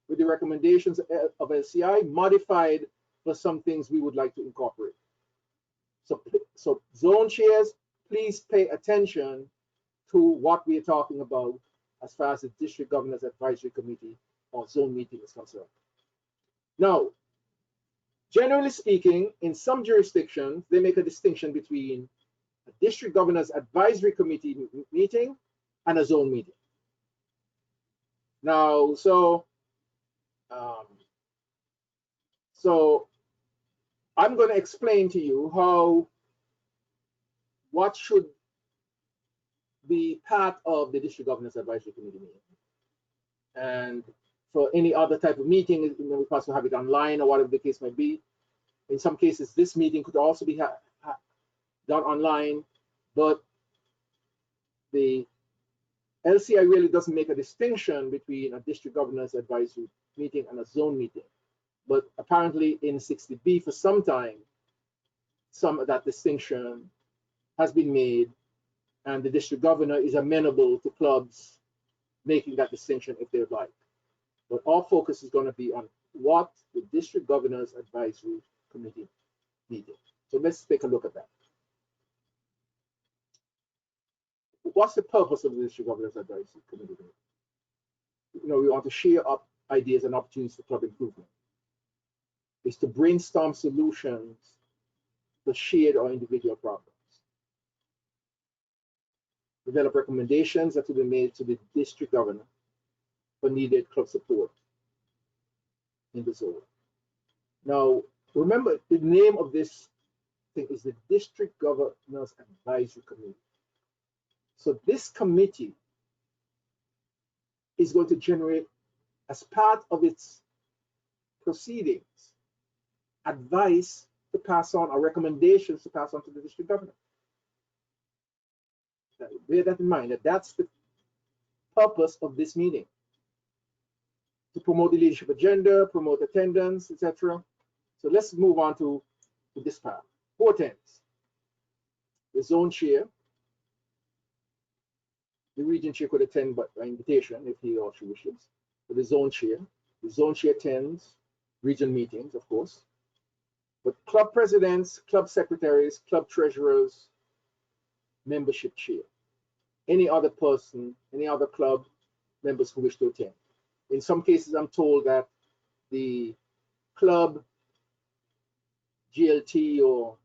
with the recommendations of LCI, modified for some things we would like to incorporate. So zone chairs, please pay attention to what we are talking about as far as the District Governors Advisory Committee or zone meeting is concerned. Now, generally speaking, in some jurisdictions, they make a distinction between a District Governors Advisory Committee meeting and a zone meeting. Now, so I'm going to explain to you what should be part of the District Governors Advisory Committee meeting. And for any other type of meeting, we possibly have it online or whatever the case might be. In some cases, this meeting could also be done online, but the LCI really doesn't make a distinction between a District Governors Advisory meeting and a zone meeting. But apparently in 60B for some time, some of that distinction has been made, and the District Governor is amenable to clubs making that distinction if they'd like. But our focus is going to be on what the District Governors Advisory Committee meeting. So let's take a look at that. What's the purpose of the District Governors Advisory Committee? We want to share up ideas and opportunities for club improvement. It's to brainstorm solutions for shared or individual problems. Develop recommendations that will be made to the district governor for needed club support in the zone. Now, remember, the name of this thing is the District Governors Advisory Committee. So this committee is going to generate, as part of its proceedings, advice to pass on or recommendations to pass on to the district governor. Bear that in mind, that that's the purpose of this meeting, to promote the leadership agenda, promote attendance, etc. So let's move on to this part. Who attends? The zone chair. The region chair could attend by invitation if he or she wishes. But the zone chair attends region meetings, of course. But club presidents, club secretaries, club treasurers, membership chair, any other person, any other club members who wish to attend. In some cases, I'm told that the club GLT or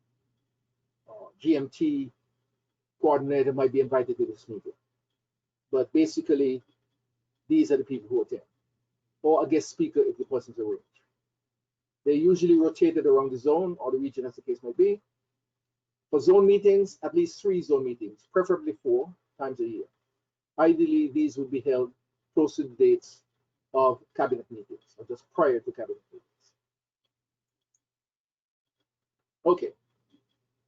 GMT coordinator might be invited to this meeting. But basically, these are the people who attend, or a guest speaker if the person's arranged. They're usually rotated around the zone or the region, as the case may be. For zone meetings, at least 3 zone meetings, preferably 4 times a year. Ideally, these would be held close to the dates of cabinet meetings, or just prior to cabinet meetings. Okay,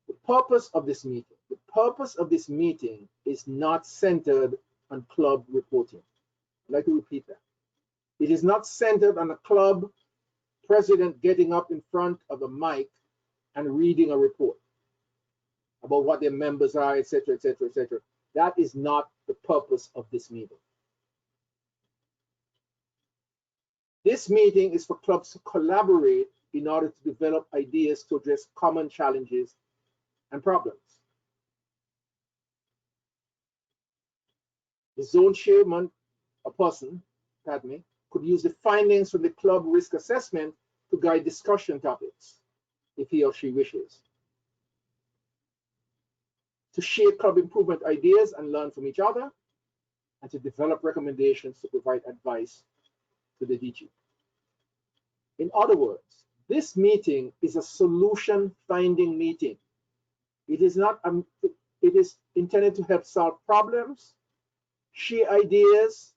the purpose of this meeting. The purpose of this meeting is not centered on club reporting. I'd like to repeat that. It is not centered on a club president getting up in front of a mic and reading a report about what their members are, etc., etc., etc. That is not the purpose of this meeting. This meeting is for clubs to collaborate in order to develop ideas to address common challenges and problems. The zone chairman, a person, pardon me, could use the findings from the club risk assessment to guide discussion topics, if he or she wishes. To share club improvement ideas and learn from each other, and to develop recommendations to provide advice to the DG. In other words, this meeting is a solution-finding meeting. It is not. It is intended to help solve problems, share ideas.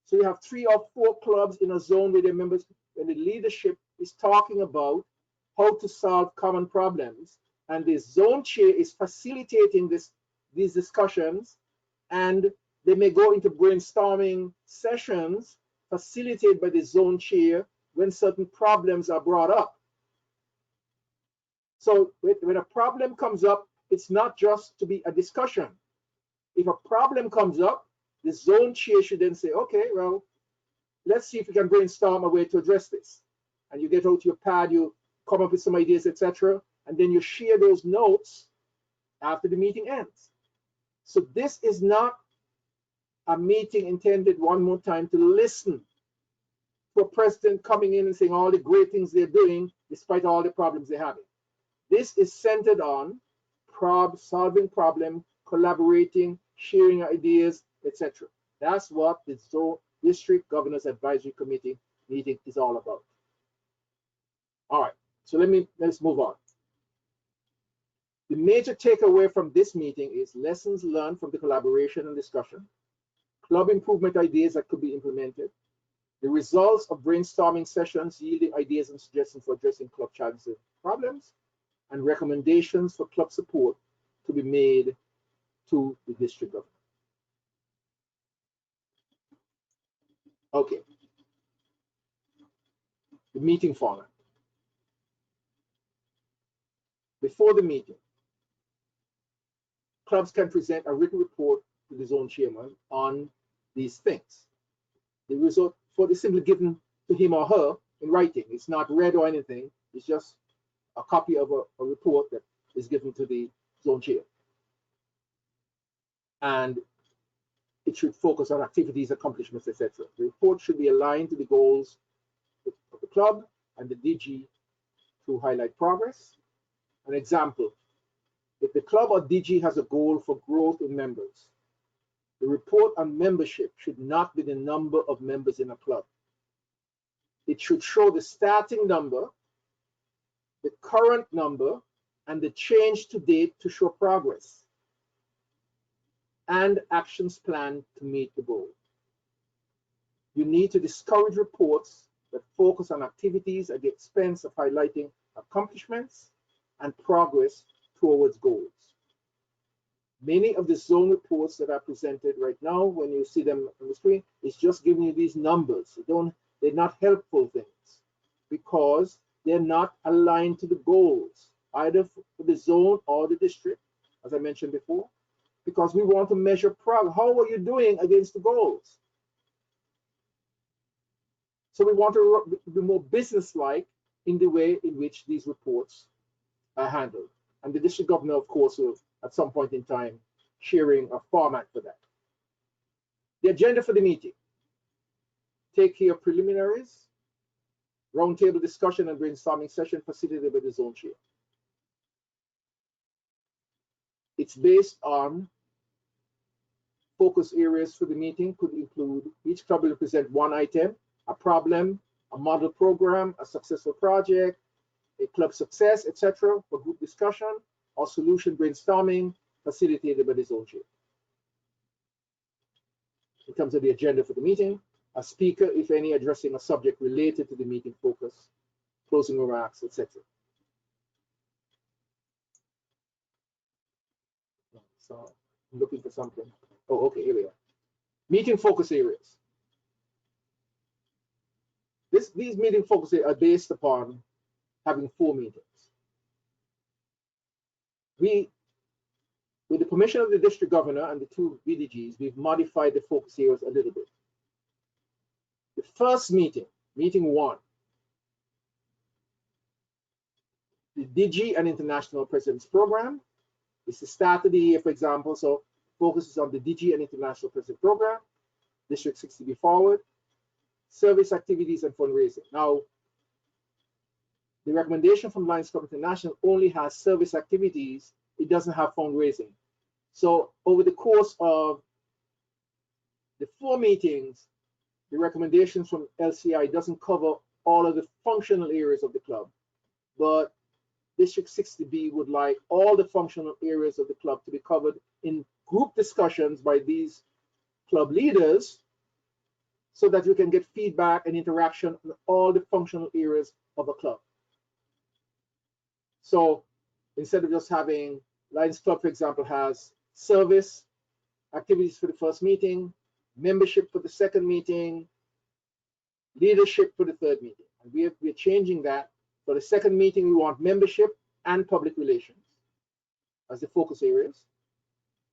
So you have 3 or 4 clubs in a zone where their members and the leadership is talking about how to solve common problems, and the zone chair is facilitating these discussions, and they may go into brainstorming sessions facilitated by the zone chair when certain problems are brought up. So when a problem comes up, it's not just to be a discussion. If a problem comes up, the zone chair should then say, okay, well, let's see if we can brainstorm a way to address this. And you get out your pad, you come up with some ideas, etc., and then you share those notes after the meeting ends. So this is not a meeting intended, one more time, to listen to a president coming in and saying all the great things they're doing despite all the problems they're having. This is centered on solving problems, collaborating, sharing ideas, etc. That's what the District Governors Advisory Committee meeting is all about. All right, so let's move on. The major takeaway from this meeting is lessons learned from the collaboration and discussion, club improvement ideas that could be implemented, the results of brainstorming sessions yielding ideas and suggestions for addressing club challenges and problems, and recommendations for club support to be made to the district government. Okay. The meeting format. Before the meeting, clubs can present a written report to the zone chairman on these things. The result is simply given to him or her in writing. It's not read or anything. It's just a copy of a report that is given to the zone chair. And it should focus on activities, accomplishments, etc. The report should be aligned to the goals of the club and the DG to highlight progress. An example, if the club or DG has a goal for growth in members, the report on membership should not be the number of members in a club. It should show the starting number, the current number, and the change to date to show progress. and actions planned to meet the goal. You need to discourage reports that focus on activities at the expense of highlighting accomplishments and progress towards goals. Many of the zone reports that are presented right now, when you see them on the screen, is just giving you these numbers. They're not helpful things because they're not aligned to the goals, either for the zone or the district, as I mentioned before, because we want to measure progress. How are you doing against the goals? So we want to be more business-like in the way in which these reports are handled. And the district governor, of course, will at some point in time sharing a format for that. The agenda for the meeting: take care of preliminaries, roundtable discussion and brainstorming session facilitated by the zone chair. It's based on focus areas for the meeting. Could include each club will present one item, a problem, a model program, a successful project, a club success, etc., for group discussion or solution brainstorming facilitated by the zone chair. In terms of the agenda for the meeting, a speaker, if any, addressing a subject related to the meeting focus, closing remarks, etc. So I'm looking for something. Oh, okay, here we are. Meeting focus areas. These meeting focus areas are based upon having 4 meetings. With the permission of the district governor and the 2 VDGs, we've modified the focus areas a little bit. The first meeting, meeting 1, the DG and International President's Program. It's the start of the year, for example, so focuses on the DG and International President Program, District 60B forward, service activities and fundraising. Now, the recommendation from Lions Club International only has service activities. It doesn't have fundraising. So over the course of the 4 meetings, the recommendations from LCI doesn't cover all of the functional areas of the club, but District 60B would like all the functional areas of the club to be covered in group discussions by these club leaders so that you can get feedback and interaction on all the functional areas of a club. So instead of just having Lions Club, for example, has service activities for the first meeting, membership for the second meeting, leadership for the third meeting. And we're changing that. For the second meeting, we want membership and public relations as the focus areas.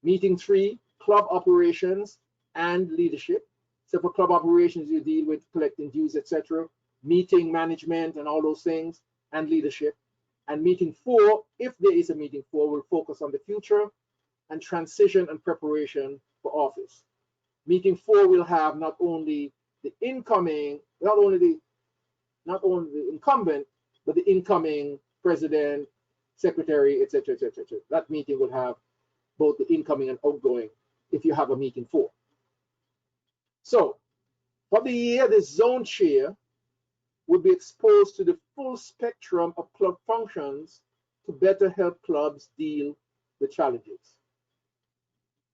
Meeting 3, club operations and leadership. So for club operations, you deal with collecting dues, etc., meeting management and all those things, and leadership. And meeting 4, if there is a meeting 4, will focus on the future and transition and preparation for office. Meeting 4 will have not only the incoming, not only the incumbent, but the incoming president, secretary, etc., etc., etc. That meeting will have both the incoming and outgoing if you have a meeting 4. So for the year, the zone chair would be exposed to the full spectrum of club functions to better help clubs deal with challenges.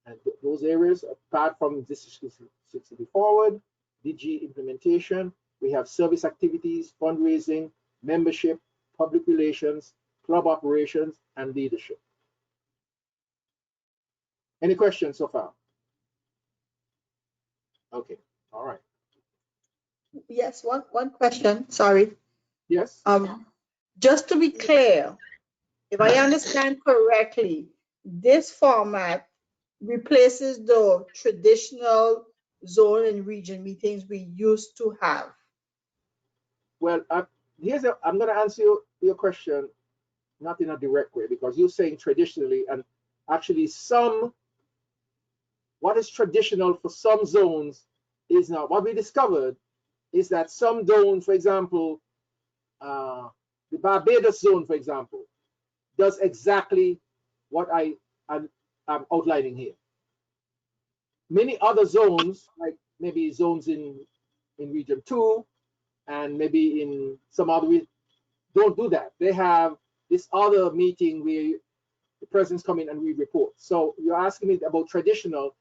And those areas, apart from District 60 forward, DG implementation, we have service activities, fundraising, membership, public relations, club operations, and leadership. Any questions so far? Okay, all right. Yes, one question, sorry. Yes. Just to be clear, if I understand correctly, this format replaces the traditional zone and region meetings we used to have. Well, I'm going to answer your question, not in a direct way, because you're saying traditionally, and actually what is traditional for some zones is not. What we discovered is that some zones, for example, the Barbados zone, for example, does exactly what I'm outlining here. Many other zones, like maybe zones in region 2 and maybe in some other, don't do that. They have this other meeting where the presidents come in and we report. So you're asking me about traditional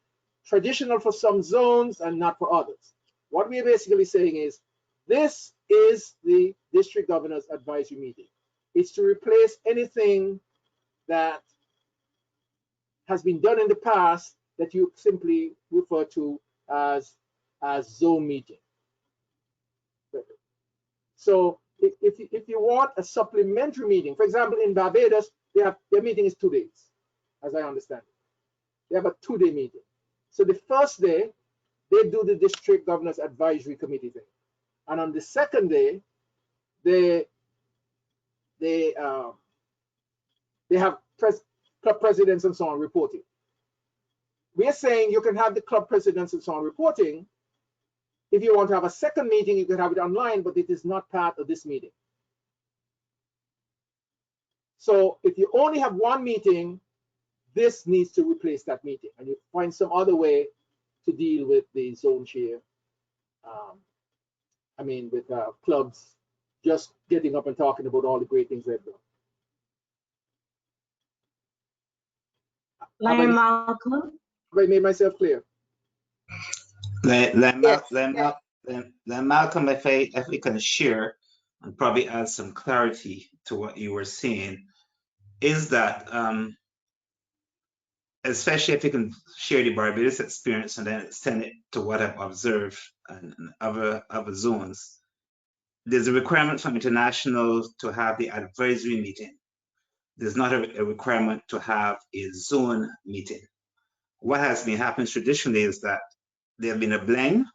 for some zones and not for others. What we're basically saying is, this is the district governor's advisory meeting. It's to replace anything that has been done in the past that you simply refer to as zone meeting. So if you want a supplementary meeting, for example, in Barbados, their meeting is 2 days, as I understand it. They have a 2-day meeting. So the first day, they do the district governor's advisory committee thing. And on the second day, they have club presidents and so on reporting. We're saying you can have the club presidents and so on reporting. If you want to have a second meeting, you can have it online, but it is not part of this meeting. So if you only have one meeting, this needs to replace that meeting, and you find some other way to deal with the zone chair. With clubs just getting up and talking about all the great things they've done. Malcolm. Have I made myself clear? Malcolm, if we can share and probably add some clarity to what you were saying, is that especially if you can share the Barbados experience and then extend it to what I've observed in other zones. There's a requirement from international to have the advisory meeting. There's not a requirement to have a zone meeting. What has been happening traditionally is that there have been a blend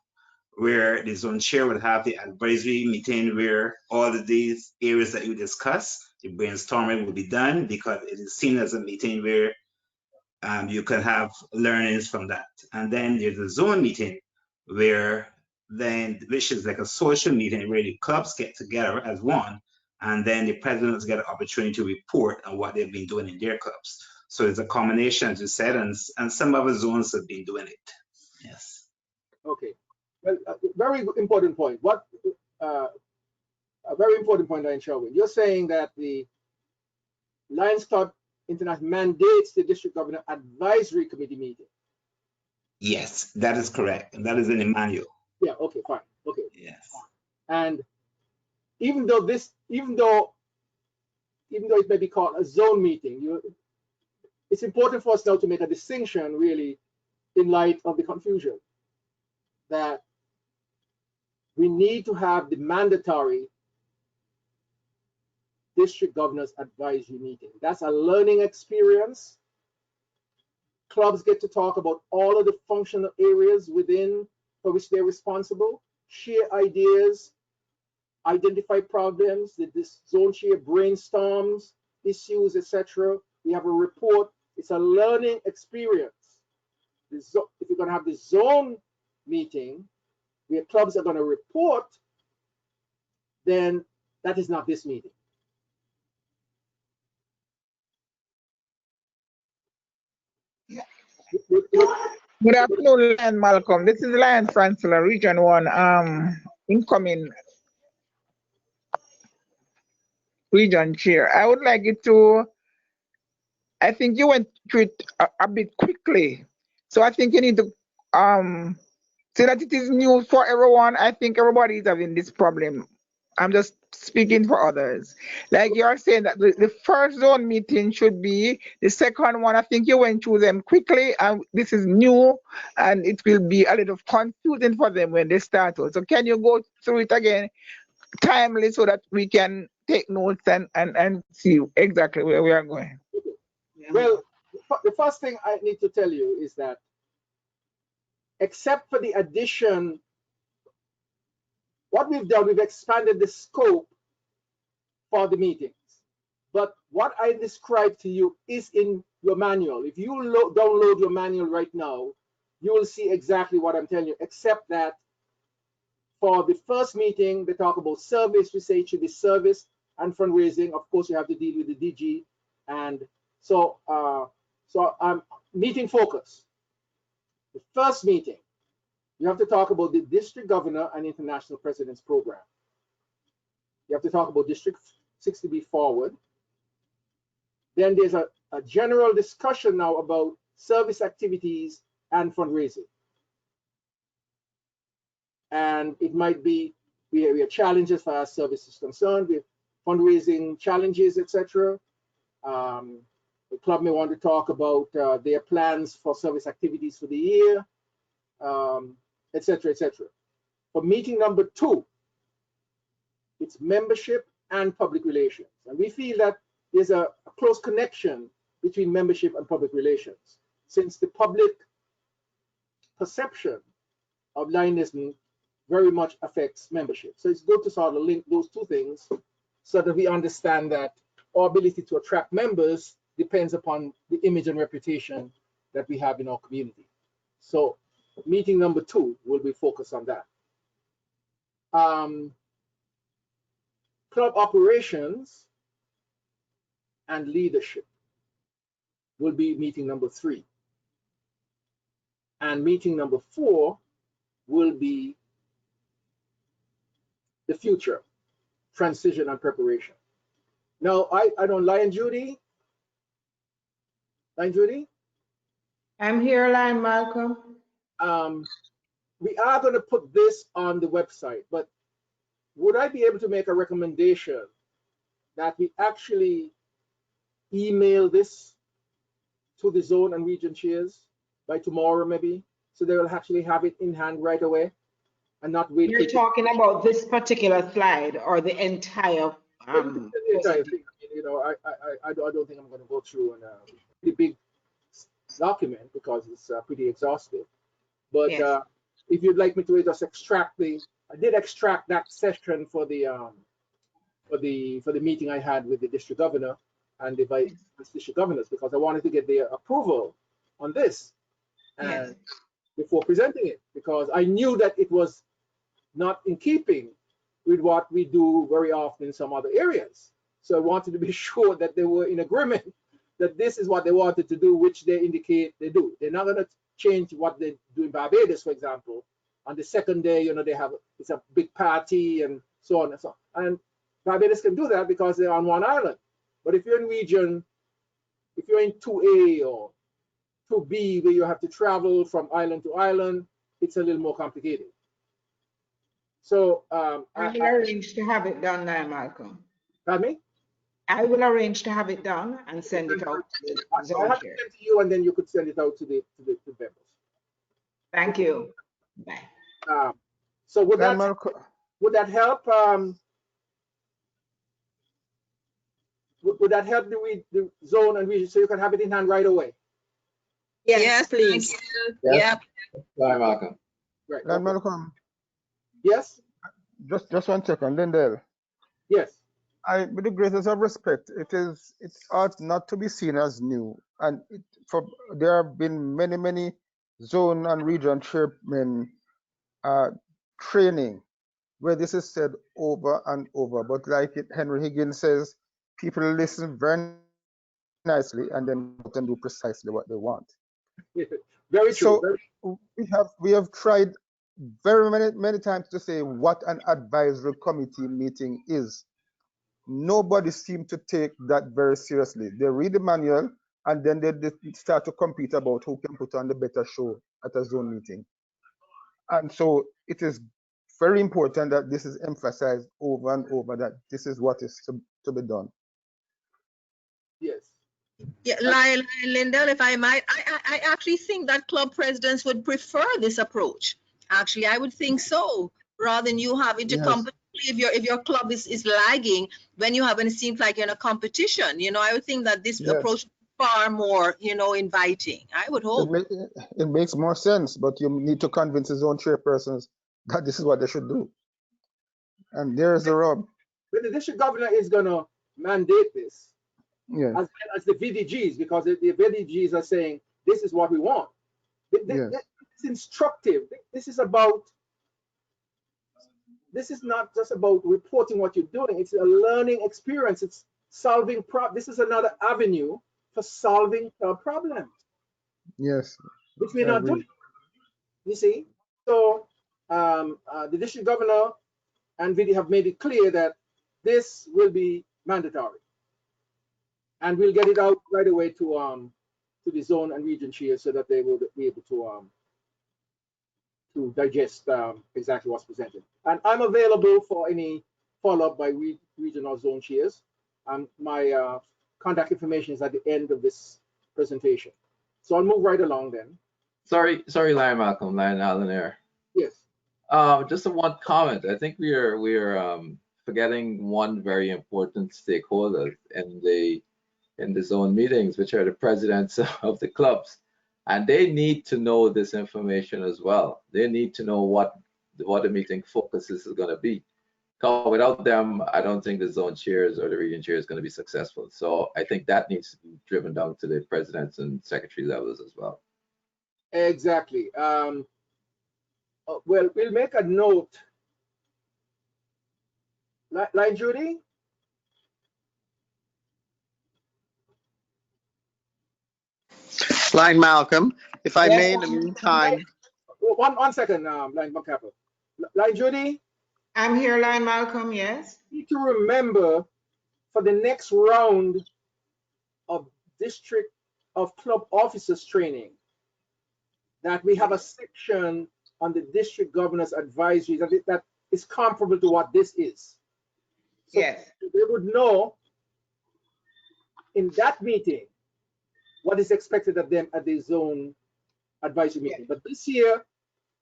where the zone chair would have the advisory meeting where all of these areas that you discuss, the brainstorming will be done, because it is seen as a meeting where you can have learnings from that. And then there's a zone meeting which is like a social meeting where the clubs get together as one, and then the presidents get an opportunity to report on what they've been doing in their clubs. So it's a combination, as you said, and some other zones have been doing it. Yes. Okay. Well, very important point. A very important point, Sherwin. You're saying that the Lions Club International mandates the district governor advisory committee meeting. Yes, that is correct. And that is in the manual. Yeah, okay, fine. Okay. Yes. And even though it may be called a zone meeting, it's important for us now to make a distinction, really, in light of the confusion, that we need to have the mandatory district governor's advisory meeting. That's a learning experience. Clubs get to talk about all of the functional areas for which they're responsible, share ideas, identify problems, this zone chair brainstorms issues, etc. We have a report. It's a learning experience. If you're going to have the zone meeting where clubs are going to report, then that is not this meeting. Good afternoon, Lion Malcolm. This is Lion Francilla, Region 1, incoming region chair. I would like it to, I think you went through it a bit quickly. So I think you need to say that it is new for everyone. I think everybody is having this problem. I'm just speaking for others. Like you're saying that the first zone meeting should be the second one. I think you went through them quickly, and this is new, and it will be a little confusing for them when they start out. So can you go through it again timely so that we can take notes and see exactly where we are going? Well, the first thing I need to tell you is that except for the addition, what we've done, we've expanded the scope for the meetings. But what I described to you is in your manual. If you download your manual right now, you will see exactly what I'm telling you, except that for the first meeting, they talk about service. We say it should be service and fundraising. Of course, you have to deal with the DG. And so, meeting focus. The first meeting, you have to talk about the district governor and international president's program. You have to talk about District 60B forward. Then there's a a general discussion now about service activities and fundraising. And it might be, we have challenges for our services concerned with fundraising challenges, etc. The club may want to talk about their plans for service activities for the year, etc., etc. For meeting number 2, it's membership and public relations. And we feel that there's a close connection between membership and public relations, since the public perception of Lionism very much affects membership. So it's good to sort of link those two things so that we understand that our ability to attract members depends upon the image and reputation that we have in our community. So meeting number 2 will be focused on that. Club operations and leadership will be meeting number 3. And meeting number 4 will be the future, transition and preparation. Now, I don't lie, and Judy? Line Judy? I'm here, Line Malcolm. We are going to put this on the website, but would I be able to make a recommendation that we actually email this to the zone and region chairs by tomorrow, maybe, so they will actually have it in hand right away and not wait? You're talking about this particular slide or the entire the entire thing. You know, I don't think I'm going to go through a pretty big document because it's pretty exhaustive. But yes. If you'd like me to just extract I did extract that session for the meeting I had with the district governor and the vice district governors, because I wanted to get their approval on this and before presenting it, because I knew that it was not in keeping with what we do very often in some other areas. So I wanted to be sure that they were in agreement that this is what they wanted to do, which they indicate they do. They're not going to change what they do in Barbados, for example. On the second day, you know, it's a big party and so on and so on. And Barbados can do that because they're on one island. But if you're in region, if you're in 2A or 2B, where you have to travel from island to island, it's a little more complicated. So I will arrange to have it done now, Malcolm. Pardon me? I will arrange to have it done and send it out to the zone I'll have to send to you, and then you could send it out to the members. Thank you. Bye. So would that help? Would that help the zone and region so you can have it in hand right away? Yes, please. Yes. Sorry, Malcolm. Right. Okay. Malcolm. Yes. Just 1 second, Lindell. Yes. With the greatest of respect, it ought not to be seen as new, and there have been many zone and region chairmen training where this is said over and over, but like Henry Higgins says, people listen very nicely and then do precisely what they want. Very true. So we have tried very many times to say what an advisory committee meeting is. Nobody seemed to take that very seriously. They read the manual and then they start to compete about who can put on the better show at a zone meeting. And so it is very important that this is emphasized over and over, that this is what is to be done. Yes. Yeah, Lindell, if I might, I actually think that club presidents would prefer this approach. Actually, I would think so, rather than you having to compete. If your club is lagging, when it seems like you're in a competition, you know, I would think that this approach is far more, you know, inviting. I would hope. It makes more sense, but you need to convince his own chairpersons that this is what they should do. And there's the rub. But the district governor is going to mandate this, as well as the VDGs, because the VDGs are saying this is what we want. It's instructive. This is not just about reporting what you're doing. It's a learning experience. It's solving this is another avenue for solving problems. Yes. Which we're not doing. You see? So the district governor and VD have made it clear that this will be mandatory. and we'll get it out right away to the zone and region chairs so that they will be able to digest exactly what's presented. And I'm available for any follow-up by regional zone chairs. My contact information is at the end of this presentation. So I'll move right along then. Sorry, Lion Malcolm, Lion Allen here. Yes. Just a one comment. I think we are forgetting one very important stakeholder in the zone meetings, which are the presidents of the clubs, and they need to know this information as well. They need to know what the meeting focuses is going to be. Because without them, I don't think the zone chairs or the region chair is going to be successful. So I think that needs to be driven down to the presidents and secretary levels as well. Exactly. Well, we'll make a note. Line Judy? Line Malcolm, if I Yes, may, in the meantime. One second, Line Buckapple. Line Judy? I'm here, Line Malcolm, yes. You need to remember for the next round of district of club officers training that we have a section on the district governors advisory that is comparable to what this is. So yes. they would know in that meeting what is expected of them at the zone advisory meeting. Yes. But this year,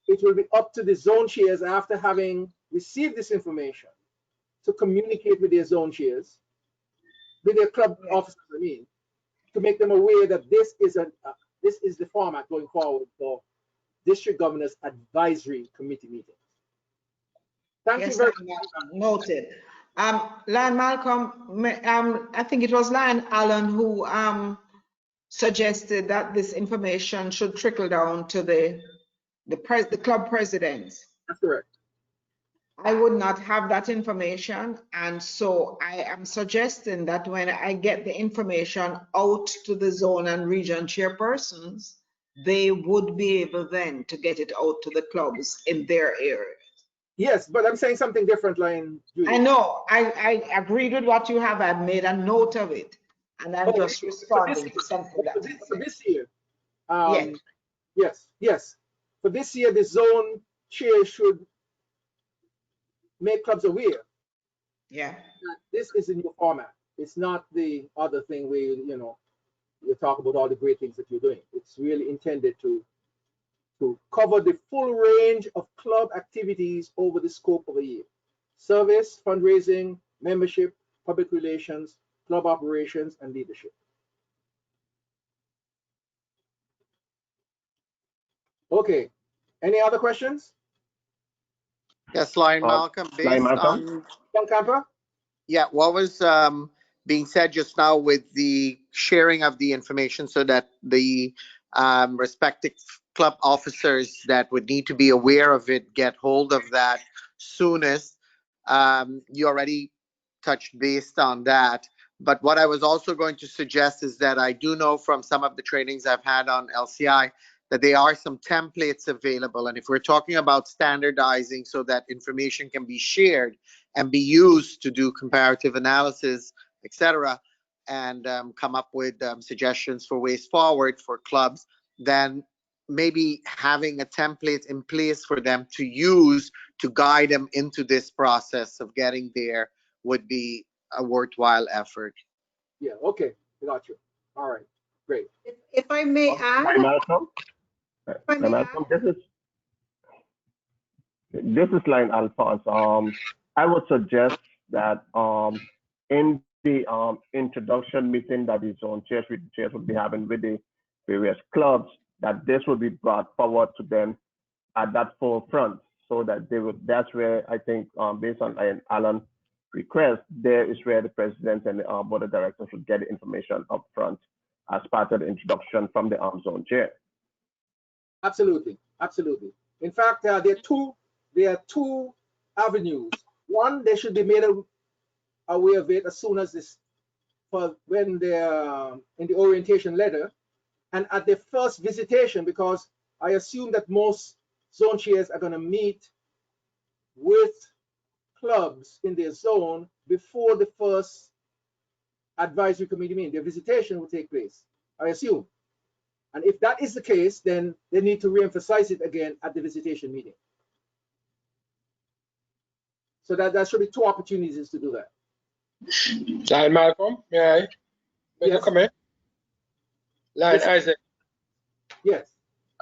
it will be up to the zone chairs after having received this information to communicate with their zone chairs, with their club officers, I mean, to make them aware that this is the format going forward for district governors advisory committee meetings. Thank you very much. Noted. Lion Malcolm, I think it was Lion Allen who suggested that this information should trickle down to the club presidents. That's correct. I would not have that information, and so I am suggesting that when I get the information out to the zone and region chairpersons, they would be able then to get it out to the clubs in their area. Yes, but I'm saying something different, Line Judy. I know. I agreed with what you have. I've made a note of it, and I'm just responding to something that. For this year, yes. yes. For this year, the zone chair should make clubs aware. Yeah. This is a new format. It's not the other thing where you talk about all the great things that you're doing. It's really intended to cover the full range of club activities over the scope of a year. Service, fundraising, membership, public relations, club operations, and leadership. Okay, any other questions? Yes, Lion Malcolm, based on what was being said just now with the sharing of the information so that the respective club officers that would need to be aware of it get hold of that soonest. You already touched based on that. But what I was also going to suggest is that I do know from some of the trainings I've had on LCI that there are some templates available. And if we're talking about standardizing so that information can be shared and be used to do comparative analysis, etc., and come up with suggestions for ways forward for clubs, then maybe having a template in place for them to use to guide them into this process of getting there would be a worthwhile effort. Yeah, okay, got you. All right, great. If I may add. Malcolm, this is Line Alphonse. I would suggest that in the introduction meeting that the zone chairs would be having with the various clubs, that this would be brought forward to them at that forefront, so that they would. That's where I think, based on Lion Allen's request, there is where the president and the board of directors should get the information up front as part of the introduction from the zone chair. Absolutely, absolutely. In fact, there are two avenues. One, they should be made aware of it as soon as this, when they're in the orientation letter, and at the first visitation, because I assume that most zone chairs are going to meet with clubs in their zone before the first advisory committee meeting. Their visitation will take place, I assume. And if that is the case, then they need to reemphasize it again at the visitation meeting. So that should be 2 opportunities to do that. Lion Malcolm, may I make a comment? Lion Yes. Isaac. Yes.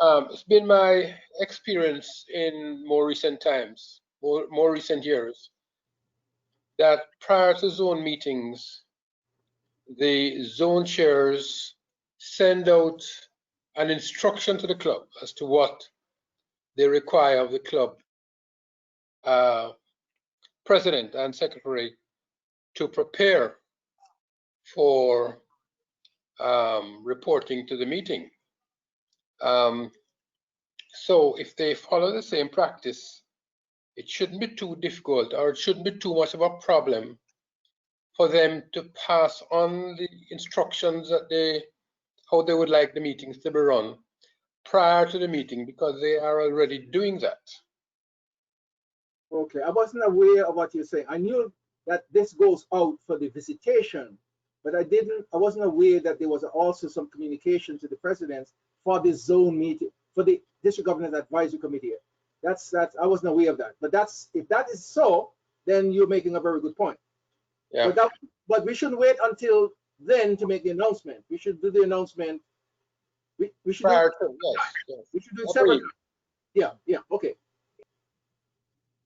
It's been my experience in more recent times, more recent years, that prior to zone meetings, the zone chairs send out an instruction to the club as to what they require of the club president and secretary to prepare for reporting to the meeting. So if they follow the same practice, it shouldn't be too difficult, or it shouldn't be too much of a problem for them to pass on the instructions that how they would like the meetings to be run prior to the meeting, because they are already doing that. Okay, I wasn't aware of what you're saying. I knew that this goes out for the visitation, but I wasn't aware that there was also some communication to the presidents for the zone meeting, for the district governors advisory committee. I wasn't aware of that. But if that is so, then you're making a very good point. Yeah. But we shouldn't wait until then to make the announcement. We should do the announcement. We should prior do, to, yes. We should do it separately. Yeah, okay.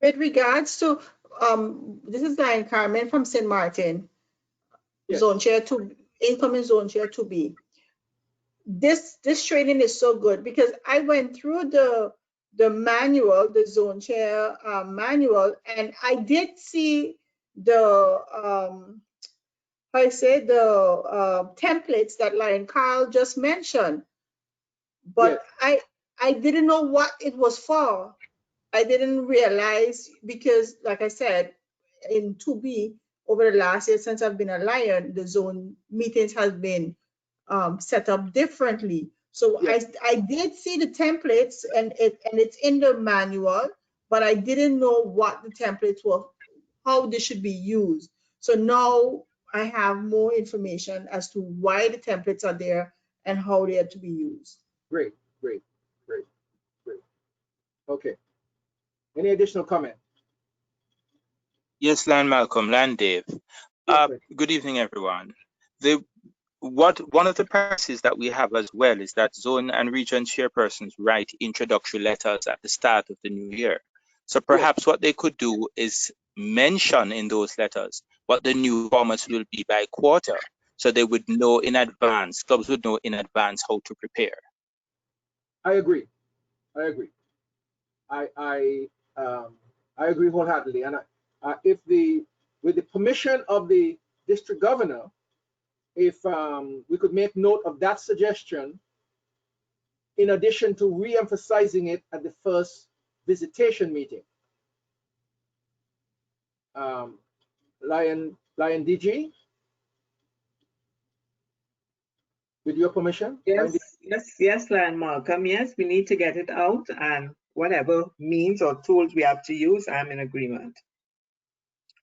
With regards to, this is Diane Carmen from St. Martin, Yes. Zone Chair 2, incoming Zone Chair 2B. This training is so good because I went through the manual, the Zone Chair manual, and I did see the, templates that Lion Carl just mentioned, but yes. I didn't know what it was for. I didn't realize because, like I said, in 2B, over the last year since I've been a Lion, the zone meetings has been set up differently. So Yes. I did see the templates and it's in the manual, but I didn't know what the templates were, how they should be used. So now I have more information as to why the templates are there and how they are to be used. Great. Okay. Any additional comment? Yes, Lion Malcolm, Lion Dave. Yes, Good evening, everyone. One of the practices that we have as well is that zone and region chairpersons write introductory letters at the start of the new year. So perhaps what they could do is mention in those letters what the new formats will be by quarter, so they would know in advance, clubs would know in advance how to prepare. I agree. I agree wholeheartedly. And with the permission of the district governor, if we could make note of that suggestion, in addition to re-emphasizing it at the first visitation meeting. Lion DG, with your permission? Yes, Lion Malcolm. Yes, we need to get it out, and whatever means or tools we have to use, I'm in agreement.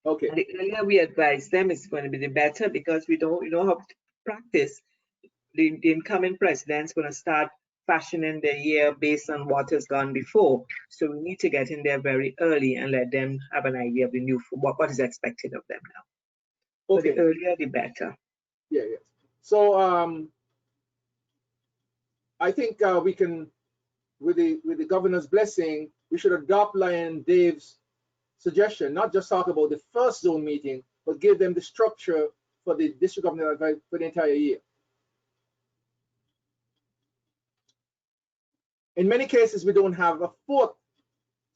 Okay. And the earlier we advise them, it's going to be the better, because we know how to practice. The incoming president's going to start fashioning their year based on what has gone before. So we need to get in there very early and let them have an idea of the new what is expected of them now. Okay. So the earlier, the better. Yeah. So I think we can, with the governor's blessing, we should adopt Lion Dave's suggestion, not just talk about the first zone meeting, but give them the structure for the district governor for the entire year. In many cases, we don't have a 4th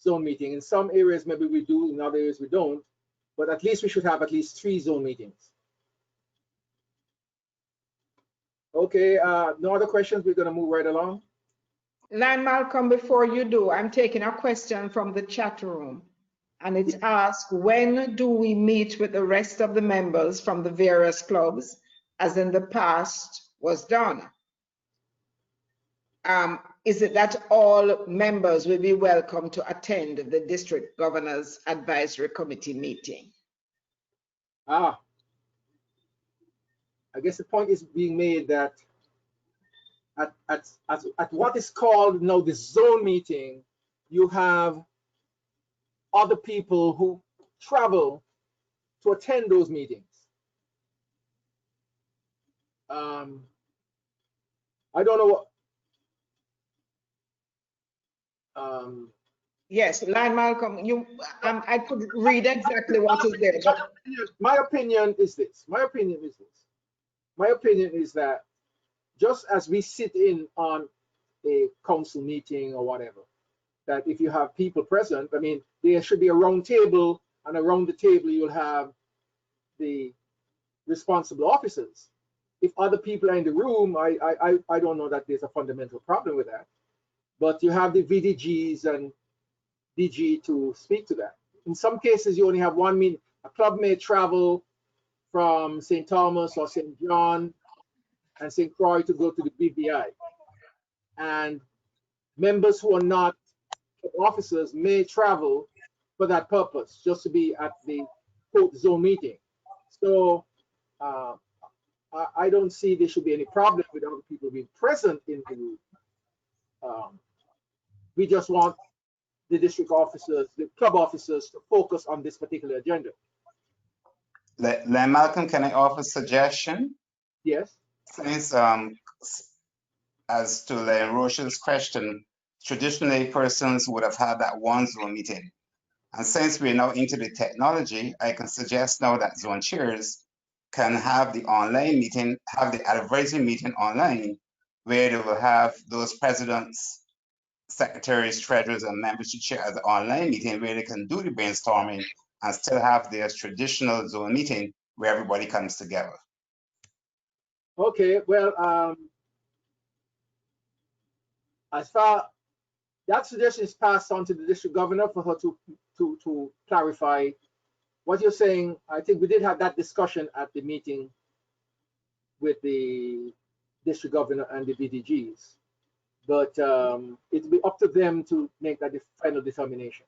zone meeting. In some areas, maybe we do, in other areas we don't, but at least we should have at least 3 zone meetings. Okay, no other questions? We're gonna move right along. Lion Malcolm, before you do, I'm taking a question from the chat room. And it's asked, when do we meet with the rest of the members from the various clubs, as in the past was done? Is it that all members will be welcome to attend the District Governor's Advisory Committee meeting? I guess the point is being made that at what is called now the zone meeting, you have other people who travel to attend those meetings. I don't know what. Yes, Line Malcolm, I could read exactly what is there. But my opinion is this. My opinion is that just as we sit in on a council meeting or whatever, that if you have people present, I mean, there should be a round table, and around the table you'll have the responsible officers. If other people are in the room, I don't know that there's a fundamental problem with that. But you have the VDGs and DG to speak to that. In some cases, you only have one meeting. A club may travel from St. Thomas or St. John and St. Croix to go to the BBI. And members who are not officers may travel for that purpose, just to be at the quote zone meeting. So I don't see there should be any problem with other people being present in the room. We just want the district officers, the club officers, to focus on this particular agenda. Malcolm, can I offer a suggestion? Yes. Since, as to Len Roche's question, traditionally persons would have had that one zone meeting. And since we're now into the technology, I can suggest now that zone chairs can have the online meeting, have the advisory meeting online, where they will have those presidents, secretaries, treasurers, and members to chair as an online meeting where they can do the brainstorming and still have their traditional zone meeting where everybody comes together. Okay, well, as far that suggestion is passed on to the district governor for her to clarify what you're saying. I think we did have that discussion at the meeting with the district governor and the VDGs. But it'll be up to them to make that final determination.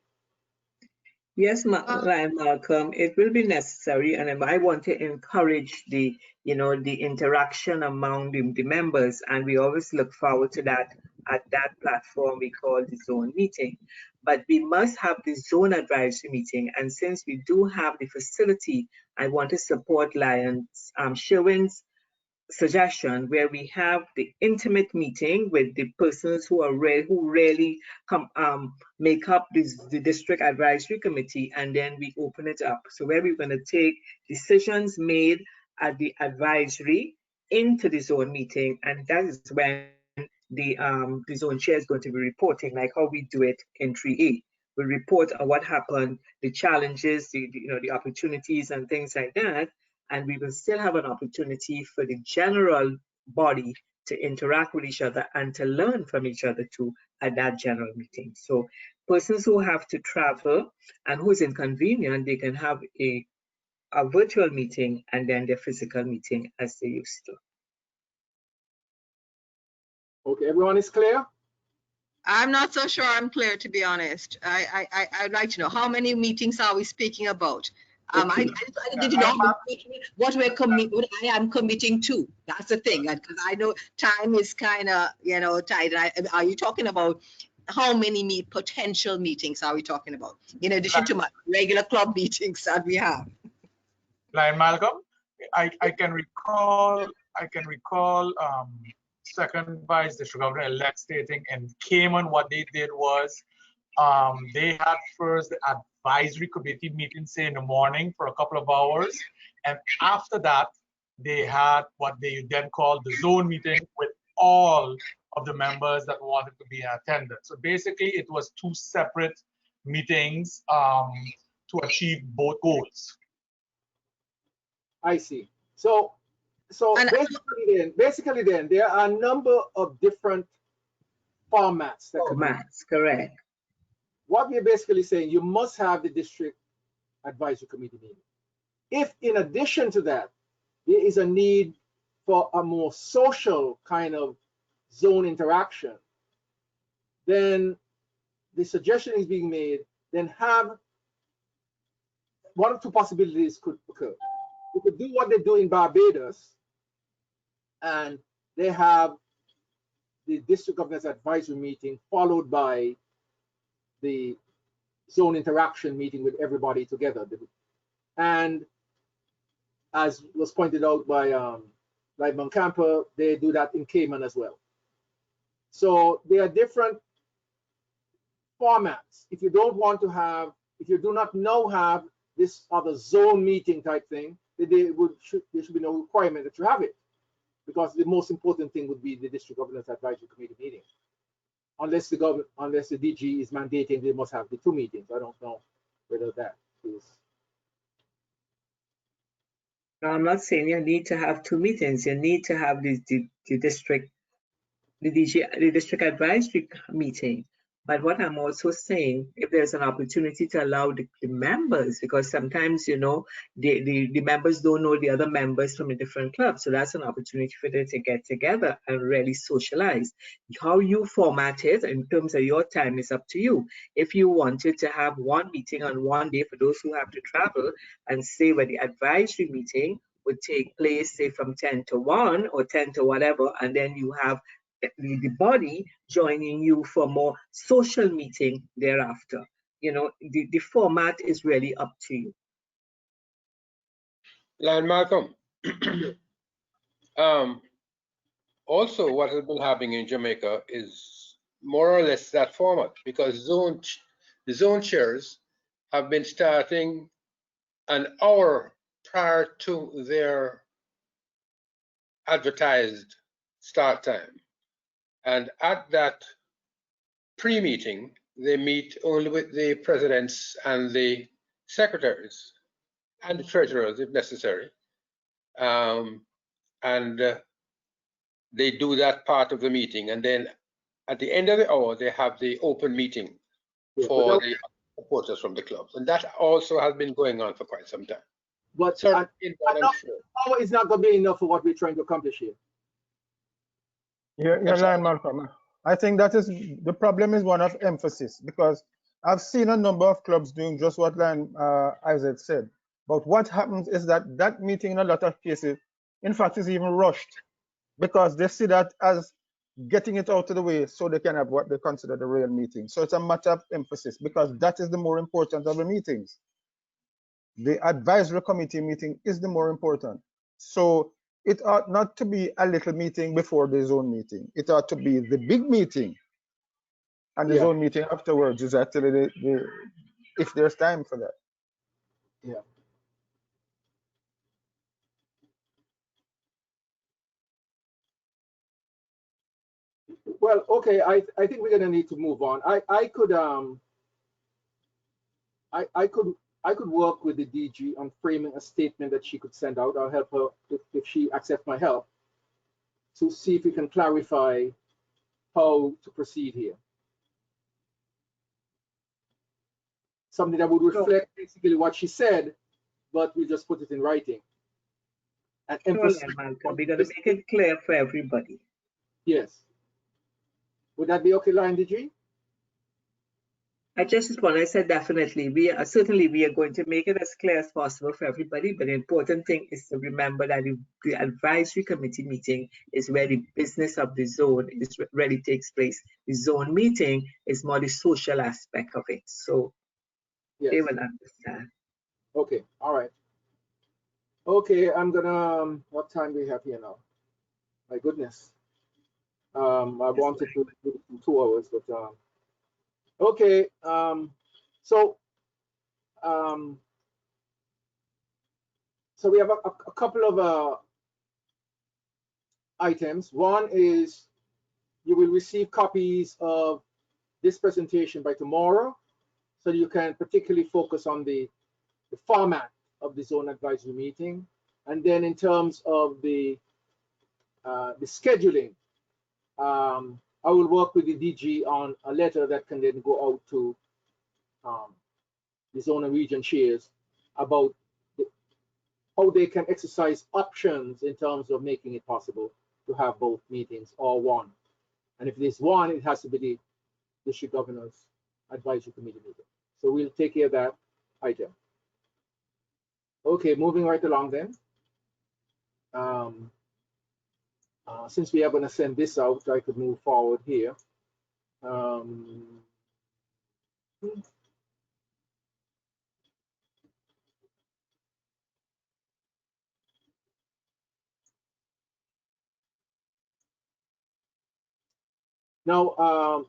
Yes, Malcolm, it will be necessary, and I want to encourage the interaction among the members, and we always look forward to that at that platform we call the zone meeting. But we must have the zone advisory meeting, and since we do have the facility, I want to support Sherwin's suggestion where we have the intimate meeting with the persons who really make up the district advisory committee, and then we open it up. So where we're going to take decisions made at the advisory into the zone meeting, and that is when the zone chair is going to be reporting, like how we do it in 3A. We report on what happened, the challenges, the opportunities and things like that. And we will still have an opportunity for the general body to interact with each other and to learn from each other too at that general meeting. So persons who have to travel and who's inconvenient, they can have a virtual meeting and then their physical meeting as they used to. Okay, everyone is clear? I'm not so sure I'm clear, to be honest. I'd like to know, how many meetings are we speaking about? I did not what I am committing to. That's the thing, because I know time is kind of tight. Are you talking about how many potential meetings are we talking about in addition to my regular club meetings that we have? Lion Malcolm, I can recall second vice district governor elect stating in Cayman what they did was they had first the advisory committee meeting, say in the morning for a couple of hours, and after that they had what they then called the zone meeting with all of the members that wanted to be in attendance. So basically it was two separate meetings to achieve both goals. I see. So basically then there are a number of different formats that correct. What we're basically saying, you must have the district advisory committee meeting. If in addition to that, there is a need for a more social kind of zone interaction, then the suggestion is being made, then have one of two possibilities could occur. You could do what they do in Barbados, and they have the district governors advisory meeting followed by the zone interaction meeting with everybody together. And as was pointed out by Lightman Camper, they do that in Cayman as well. So there are different formats. If you don't want to have, if you do not now have this other zone meeting type thing, there should be no requirement that you have it, because the most important thing would be the district governance advisory committee meeting, unless the DG is mandating they must have the 2 meetings. I don't know whether that is. No, I'm not saying you need to have 2 meetings. You need to have the district advisory meeting. But what I'm also saying, if there's an opportunity to allow the members, because sometimes, you know, the members don't know the other members from a different club. So that's an opportunity for them to get together and really socialize. How you format it in terms of your time is up to you. If you wanted to have 1 meeting on 1 day for those who have to travel, and say where the advisory meeting would take place, say from 10 to 1 or 10 to whatever, and then you have the body joining you for more social meeting thereafter. You know, the format is really up to you. Lion Malcolm. Also, what has been happening in Jamaica is more or less that format, because the zone chairs have been starting an hour prior to their advertised start time. And at that pre-meeting, they meet only with the presidents and the secretaries and the treasurers if necessary. They do that part of the meeting. And then at the end of the hour, they have the open meeting for the supporters from the clubs. And that also has been going on for quite some time. But hour is not going to be enough for what we're trying to accomplish here. You're lying, Malcolm. I think that is the problem is one of emphasis, because I've seen a number of clubs doing just what Isaac said. But what happens is that that meeting in a lot of cases, in fact, is even rushed, because they see that as getting it out of the way so they can have what they consider the real meeting. So it's a matter of emphasis, because that is the more important of the meetings. The advisory committee meeting is the more important. So it ought not to be a little meeting before the zone meeting. It ought to be the big meeting, and the zone meeting afterwards is actually if there's time for that. Yeah. Well, okay, I think we're gonna need to move on. I could work with the DG on framing a statement that she could send out. I'll help her if she accepts my help, to see if we can clarify how to proceed here. Something that would reflect basically what she said, but we just put it in writing. And emphasize. Malcolm, we're going to make it clear for everybody. Yes. Would that be okay, Lion DG? I just responded. I said definitely. We are going to make it as clear as possible for everybody. But the important thing is to remember that the advisory committee meeting is where the business of the zone really takes place. The zone meeting is more the social aspect of it. So they will understand. Okay. All right. Okay. I'm gonna. What time do we have here now? My goodness. I wanted to do 2 hours, but okay. So we have a couple of items. One is you will receive copies of this presentation by tomorrow, so you can particularly focus on the format of the zone advisory meeting. And then in terms of the scheduling, I will work with the DG on a letter that can then go out to the zone and region chairs about how they can exercise options in terms of making it possible to have both meetings or one. And if there's one, it has to be the district governors advisory committee meeting. So we'll take care of that item. Okay, moving right along then. Since we are going to send this out, I could move forward here. Um, Now,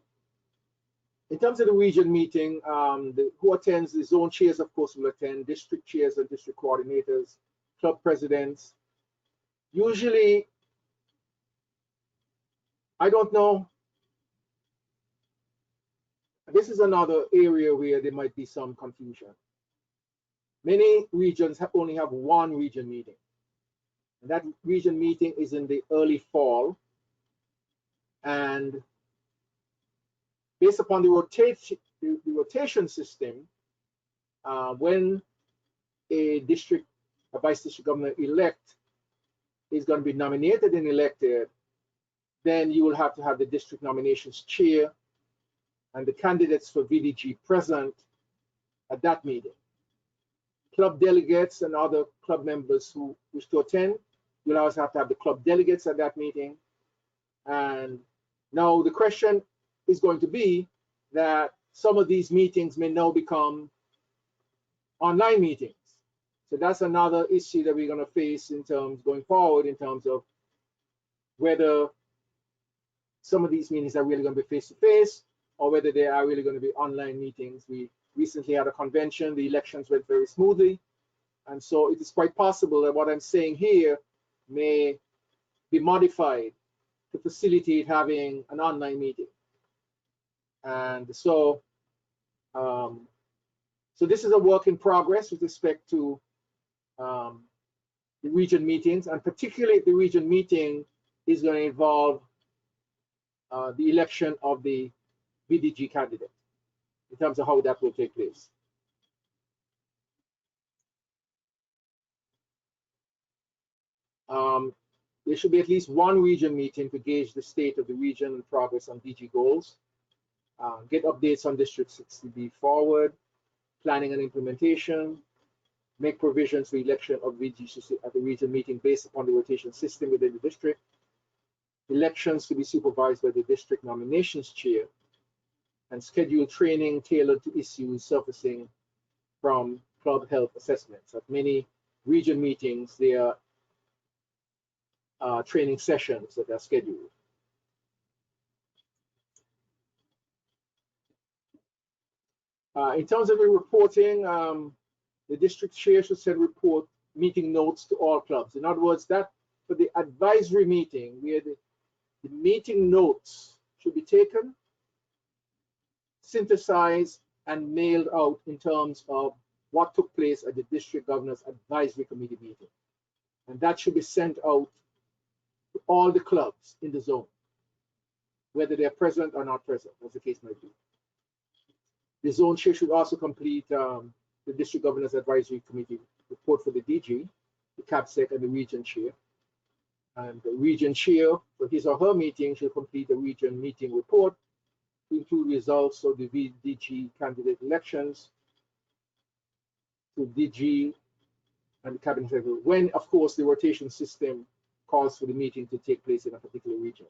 in terms of the region meeting, who attends, the zone chairs, of course, will attend, district chairs and district coordinators, club presidents. Usually, I don't know, this is another area where there might be some confusion. Many regions only have one region meeting. And that region meeting is in the early fall. And based upon the rotation system, when a vice district governor elect is going to be nominated and elected, then you will have to have the district nominations chair and the candidates for VDG present at that meeting. Club delegates and other club members who wish to attend, you'll also have to have the club delegates at that meeting. And now the question is going to be that some of these meetings may now become online meetings. So that's another issue that we're going to face in terms going forward, in terms of whether some of these meetings are really going to be face-to-face or whether they are really going to be online meetings. We recently had a convention, the elections went very smoothly. And so it is quite possible that what I'm saying here may be modified to facilitate having an online meeting. And so, so this is a work in progress with respect to the region meetings, and particularly the region meeting is going to involve the election of the VDG candidate in terms of how that will take place. There should be at least one region meeting to gauge the state of the region and progress on DG goals, get updates on District 60B forward, planning and implementation, make provisions for election of VDG at the region meeting based upon the rotation system within the district, elections to be supervised by the district nominations chair, and schedule training tailored to issues surfacing from club health assessments. At many region meetings, there are training sessions that are scheduled. In terms of the reporting, the district chair should send report meeting notes to all clubs. In other words, that for the advisory meeting, where the meeting notes should be taken, synthesized, and mailed out in terms of what took place at the district governor's advisory committee meeting. And that should be sent out to all the clubs in the zone, whether they're present or not present, as the case might be. The zone chair should also complete the district governor's advisory committee report for the DG, the CAPSEC, and the region chair. And the region chair, for his or her meeting, should complete a region meeting report to include results of the VDG candidate elections to DG and the cabinet secretary, when, of course, the rotation system calls for the meeting to take place in a particular region.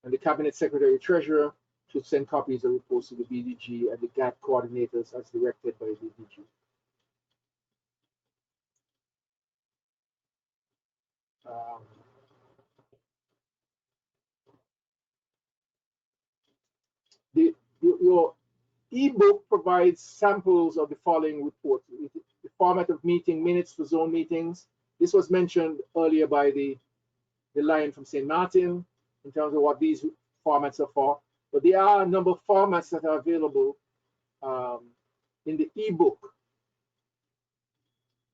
And the cabinet secretary treasurer should send copies of reports to the VDG and the GAT coordinators as directed by the DG. Your ebook provides samples of the following reports. The format of meeting minutes for zone meetings. This was mentioned earlier by the Lion from St. Martin in terms of what these formats are for. But there are a number of formats that are available in the ebook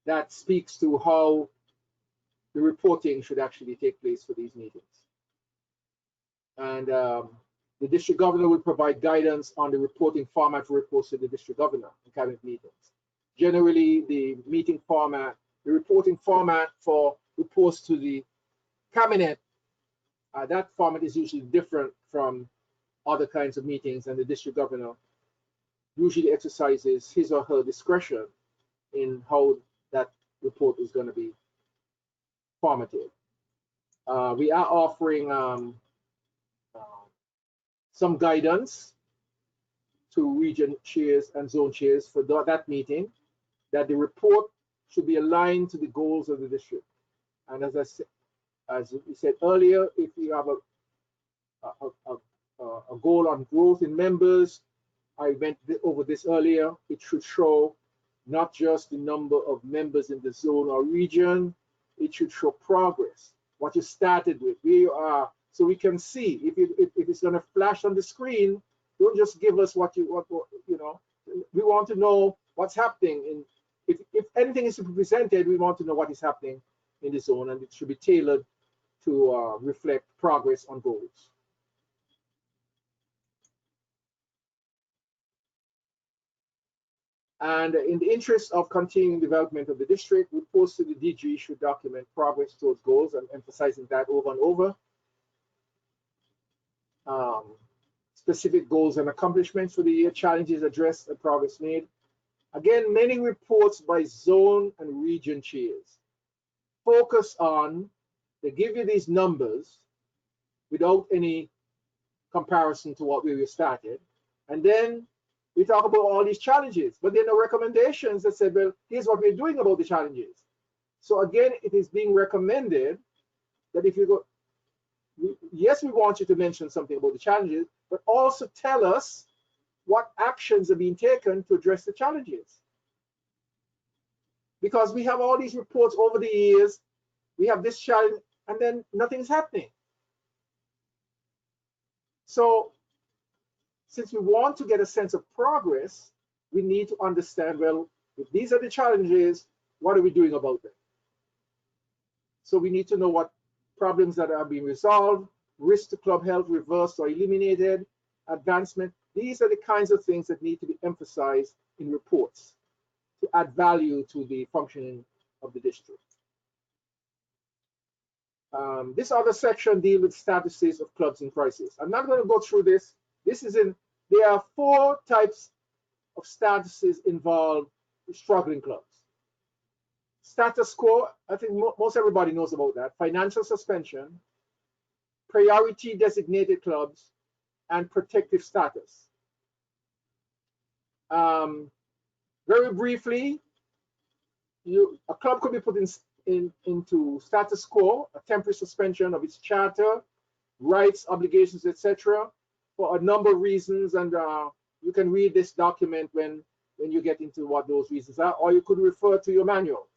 that speaks to how the reporting should actually take place for these meetings. And the district governor will provide guidance on the reporting format for reports to the district governor in cabinet meetings. Generally, the meeting format, the reporting format for reports to the cabinet, that format is usually different from other kinds of meetings, and the district governor usually exercises his or her discretion in how that report is going to be formatted. We are offering some guidance to region chairs and zone chairs for that meeting, that the report should be aligned to the goals of the district. And as we said earlier, if you have a goal on growth in members, I went over this earlier, it should show not just the number of members in the zone or region, it should show progress, what you started with. So we can see if it's going to flash on the screen. Don't just give us what you know. We want to know what's happening. If anything is to be presented, we want to know what is happening in the zone, and it should be tailored to reflect progress on goals. And in the interest of continuing development of the district, we posted the DG should document progress towards goals, and emphasizing that over and over. Specific goals and accomplishments for the year, challenges addressed and progress made. Again, many reports by zone and region chairs focus on, they give you these numbers without any comparison to what we started. And then we talk about all these challenges, but then the recommendations that said, well, here's what we're doing about the challenges. So again, it is being recommended that if you go, yes, we want you to mention something about the challenges, but also tell us what actions are being taken to address the challenges. Because we have all these reports over the years, we have this challenge, and then nothing's happening. So since we want to get a sense of progress, we need to understand, well, if these are the challenges, what are we doing about them? So we need to know what problems that are being resolved, risk to club health reversed or eliminated, advancement. These are the kinds of things that need to be emphasized in reports to add value to the functioning of the district. This other section deals with statuses of clubs in crisis. I'm not going to go through this. There are 4 types of statuses involved with struggling clubs. Status quo, I think most everybody knows about that. Financial suspension, priority designated clubs, and protective status. Very briefly, a club could be put into status quo, a temporary suspension of its charter, rights, obligations, etc., for a number of reasons, and you can read this document when you get into what those reasons are, or you could refer to your manual.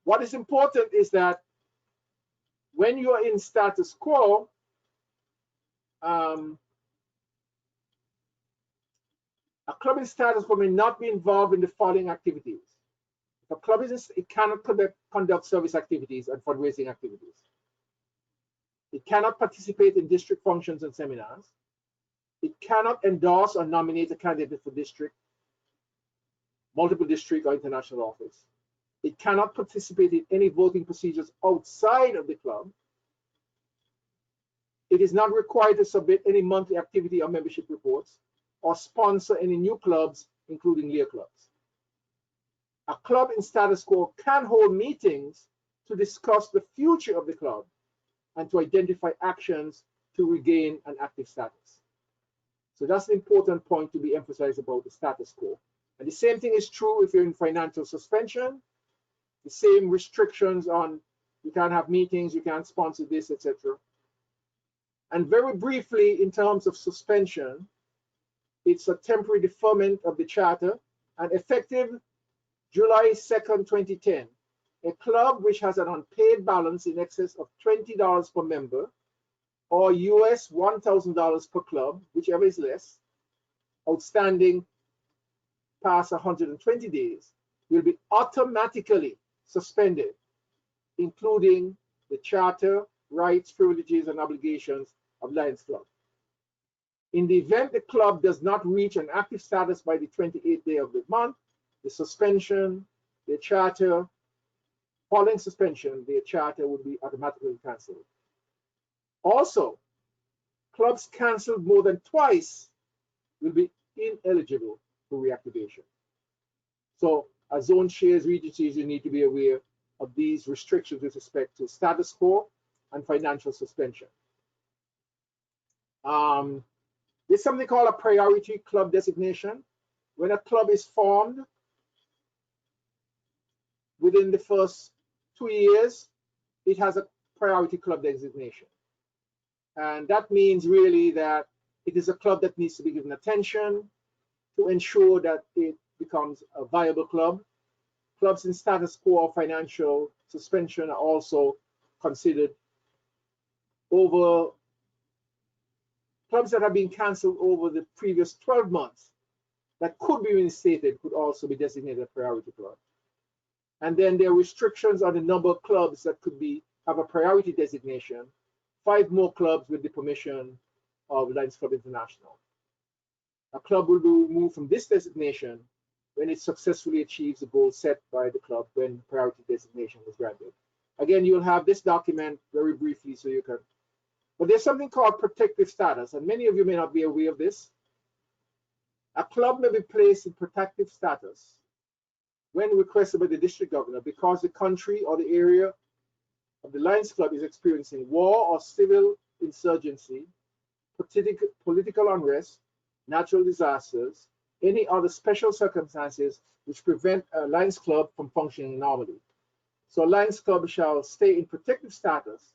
What is important is that when you are in status quo, a club in status quo may not be involved in the following activities. If a club is, it cannot conduct service activities and fundraising activities. It cannot participate in district functions and seminars. It cannot endorse or nominate a candidate for district, multiple district or international office. It cannot participate in any voting procedures outside of the club. It is not required to submit any monthly activity or membership reports or sponsor any new clubs, including Lear clubs. A club in status quo can hold meetings to discuss the future of the club and to identify actions to regain an active status. So that's an important point to be emphasized about the status quo. And the same thing is true if you're in financial suspension. The same restrictions on you can't have meetings, you can't sponsor this, etc. And very briefly, in terms of suspension, it's a temporary deferment of the charter, and effective July 2nd, 2010, a club which has an unpaid balance in excess of $20 per member, or US $1,000 per club, whichever is less, outstanding past 120 days, will be automatically suspended, including the charter, rights, privileges, and obligations of Lions Club. In the event the club does not reach an active status by the 28th day of the month, the suspension, the charter, following suspension, the charter would be automatically cancelled. Also, clubs cancelled more than twice will be ineligible for reactivation. So as zone chairs, region chairs, you need to be aware of these restrictions with respect to status quo and financial suspension. There's something called a priority club designation. When a club is formed within the first 2 years, it has a priority club designation. And that means really that it is a club that needs to be given attention to ensure that it becomes a viable club. Clubs in status quo or financial suspension are also considered. Over clubs that have been cancelled over the previous 12 months that could be reinstated could also be designated a priority club. And then there are restrictions on the number of clubs that could have a priority designation. 5 more clubs with the permission of Lions Club International. A club will be removed from this designation when it successfully achieves the goal set by the club when priority designation was granted. Again, you'll have this document very briefly so you can. But there's something called protective status, and many of you may not be aware of this. A club may be placed in protective status when requested by the district governor because the country or the area of the Lions Club is experiencing war or civil insurgency, political unrest, natural disasters, any other special circumstances which prevent a Lions Club from functioning normally. So a Lions Club shall stay in protective status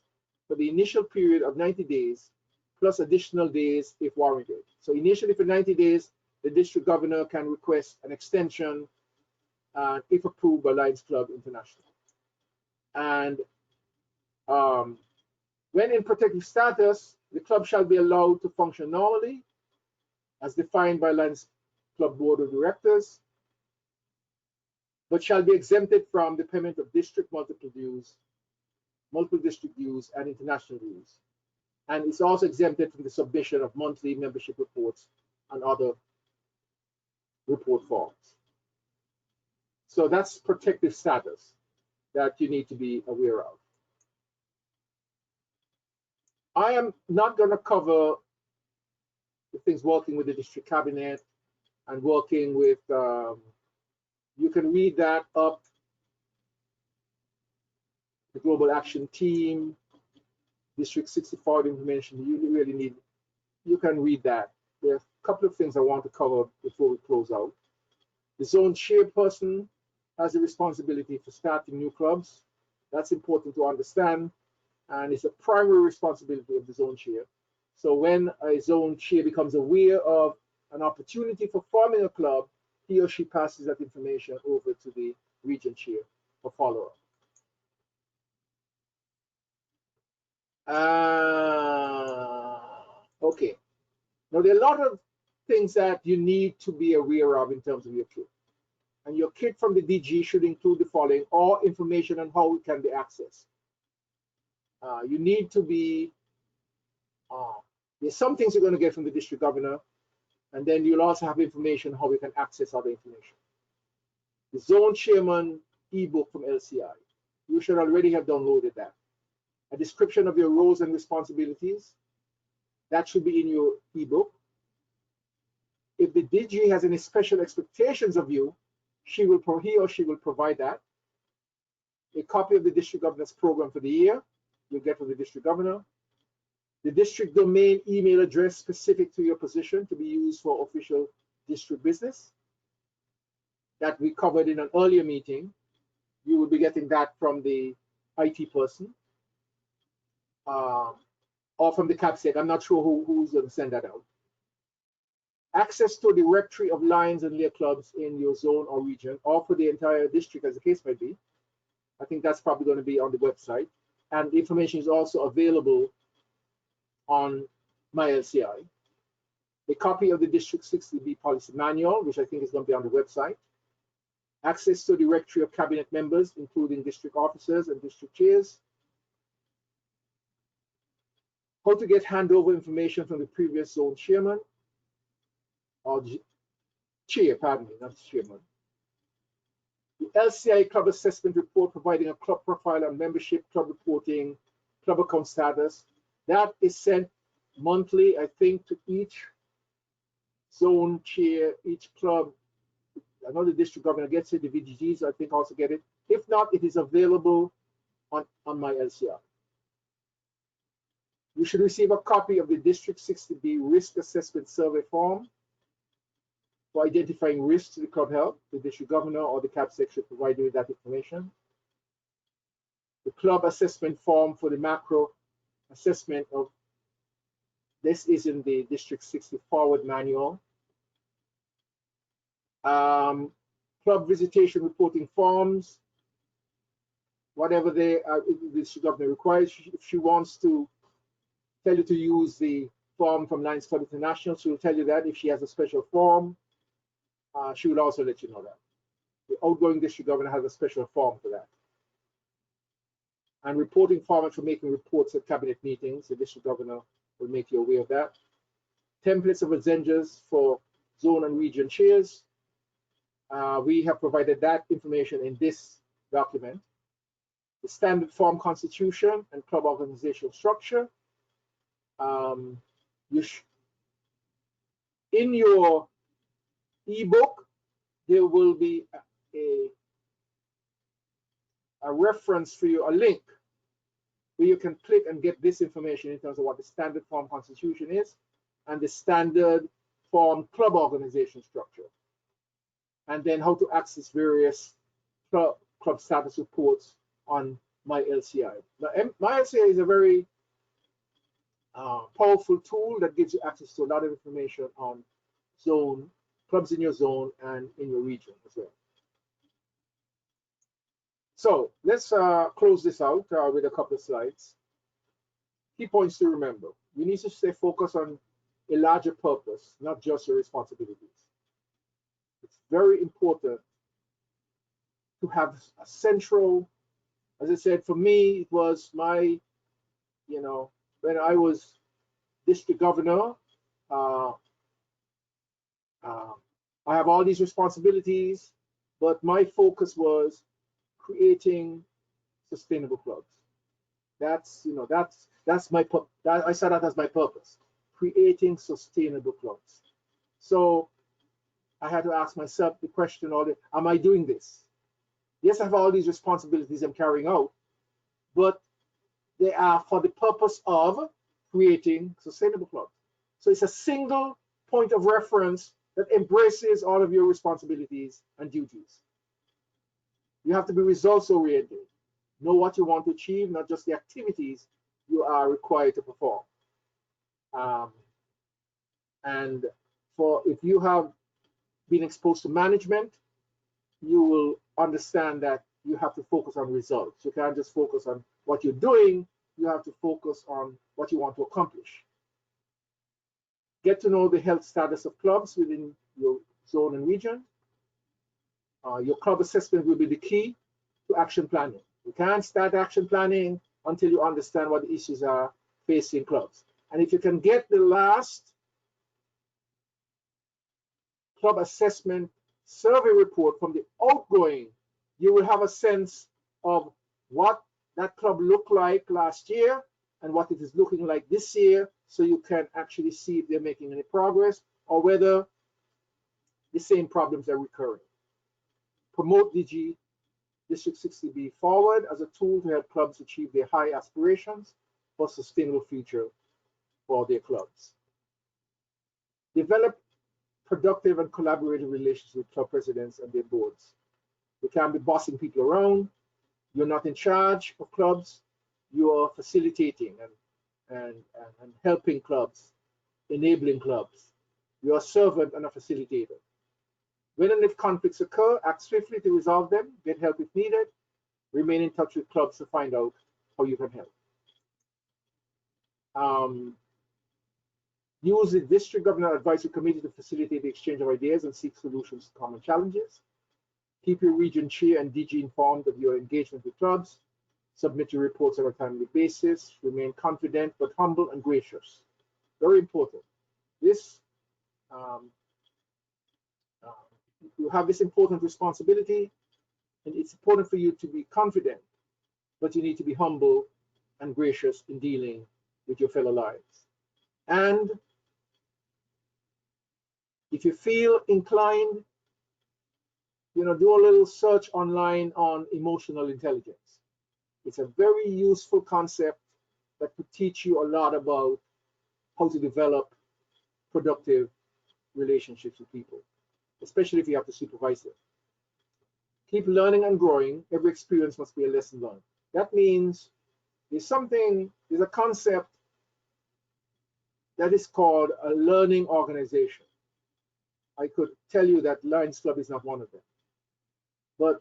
for the initial period of 90 days, plus additional days if warranted. So initially for 90 days, the district governor can request an extension if approved by Lions Club International. And when in protective status, the club shall be allowed to function normally as defined by Lions Club Board of Directors, but shall be exempted from the payment of district multiple district dues and international dues. And it's also exempted from the submission of monthly membership reports and other report forms. So that's protective status that you need to be aware of. I am not going to cover the things working with the district cabinet and working with, you can read that up, the global action team, district 64 information you really need, you can read that. There are a couple of things I want to cover before we close out. The zone chairperson has the responsibility for starting new clubs. That's important to understand, and it's a primary responsibility of the zone chair. So when a zone chair becomes aware of an opportunity for forming a club, he or she passes that information over to the region chair for follow-up. Okay. Now, there are a lot of things that you need to be aware of in terms of your kit. And your kit from the DG should include the following, or information on how it can be accessed. You need to be, there's some things you're going to get from the district governor, and then you'll also have information how we can access other information. The zone chairman ebook from LCI, you should already have downloaded that. A description of your roles and responsibilities, that should be in your ebook. If the DG has any special expectations of you, he or she will provide that. A copy of the district governor's program for the year, you'll get from the district governor. The district domain email address specific to your position to be used for official district business that we covered in an earlier meeting. You will be getting that from the IT person or from the CAPSEC. I'm not sure who's going to send that out. Access to a directory of Lions and Lair clubs in your zone or region, or for the entire district as the case might be. I think that's probably going to be on the website. And the information is also available on my LCI. A copy of the District 60B policy manual, which I think is going to be on the website. Access to a directory of cabinet members, including district officers and district chairs. How to get handover information from the previous zone chairman, or chair, pardon me, not chairman. The LCI club assessment report providing a club profile on membership, club reporting, club account status. That is sent monthly, I think, to each zone chair, each club I know the district governor gets it, the VGGs I think also get it. If not, it is available on my LCR. You should receive a copy of the District 60B Risk Assessment Survey form for identifying risks to the club health. The district governor or the CAPSEC should provide you with that information. The club assessment form for the macro assessment of this is in the District 60 forward manual. Club visitation reporting forms, whatever the district governor requires. If she wants to tell you to use the form from Lions Club International, she will tell you that. If she has a special form, she will also let you know that. The outgoing district governor has a special form for that. And reporting format for making reports at cabinet meetings, the district governor will make you aware of that. Templates of agendas for zone and region chairs. We have provided that information in this document. The standard form constitution and club organizational structure. In your ebook, there will be a reference for you, a link where you can click and get this information in terms of what the standard form constitution is and the standard form club organization structure, and then how to access various club status reports on my LCI. Now, my LCI is a very powerful tool that gives you access to a lot of information on zone, clubs in your zone and in your region as well. So let's close this out with a couple of slides. Key points to remember. We need to stay focused on a larger purpose, not just your responsibilities. It's very important to have a central, as I said, for me, it was my, when I was district governor, I have all these responsibilities, but my focus was creating sustainable clubs. That's my I saw that as my purpose, creating sustainable clubs. So I had to ask myself the question: am I doing this? Yes, I have all these responsibilities I'm carrying out, but they are for the purpose of creating sustainable clubs. So it's a single point of reference that embraces all of your responsibilities and duties. You have to be results oriented. Know what you want to achieve, not just the activities you are required to perform. And if you have been exposed to management, you will understand that you have to focus on results. You can't just focus on what you're doing. You have to focus on what you want to accomplish. Get to know the health status of clubs within your zone and region. Your club assessment will be the key to action planning. You can't start action planning until you understand what the issues are facing clubs. And if you can get the last club assessment survey report from the outgoing, you will have a sense of what that club looked like last year and what it is looking like this year, so you can actually see if they're making any progress or whether the same problems are recurring. Promote DG District 60B forward as a tool to help clubs achieve their high aspirations for a sustainable future for their clubs. Develop productive and collaborative relations with club presidents and their boards. You can't be bossing people around. You're not in charge of clubs. You are facilitating and helping clubs, enabling clubs. You're a servant and a facilitator. When and if conflicts occur, act swiftly to resolve them, get help if needed, remain in touch with clubs to find out how you can help. Use the District Governor Advisory Committee to facilitate the exchange of ideas and seek solutions to common challenges. Keep your region chair and DG informed of your engagement with clubs. Submit your reports on a timely basis. Remain confident but humble and gracious. Very important. This you have this important responsibility, and it's important for you to be confident, but you need to be humble and gracious in dealing with your fellow lives. And if you feel inclined do a little search online on emotional intelligence. It's a very useful concept that could teach you a lot about how to develop productive relationships with people, especially if you have to supervise them. Keep learning and growing. Every experience must be a lesson learned. That means there's a concept that is called a learning organization. I could tell you that Lions Club is not one of them. But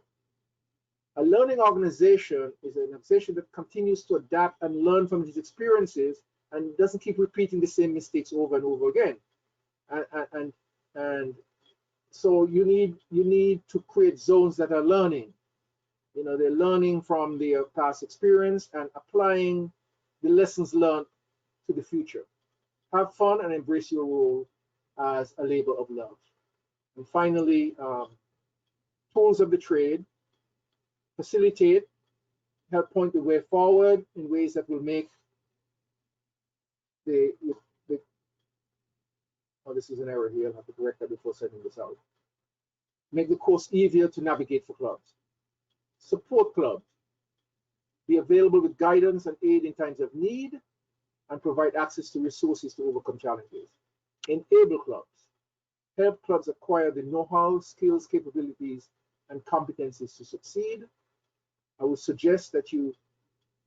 a learning organization is an organization that continues to adapt and learn from its experiences and doesn't keep repeating the same mistakes over and over again. And so you need to create zones that are learning. They're learning from their past experience and applying the lessons learned to the future. Have fun and embrace your role as a labor of love. And finally, tools of the trade: facilitate, help point the way forward in ways that will make oh, this is an error here. I'll have to correct that before sending this out. Make the course easier to navigate for clubs. Support clubs. Be available with guidance and aid in times of need, and provide access to resources to overcome challenges. Enable clubs. Help clubs acquire the know-how, skills, capabilities, and competencies to succeed. I would suggest that you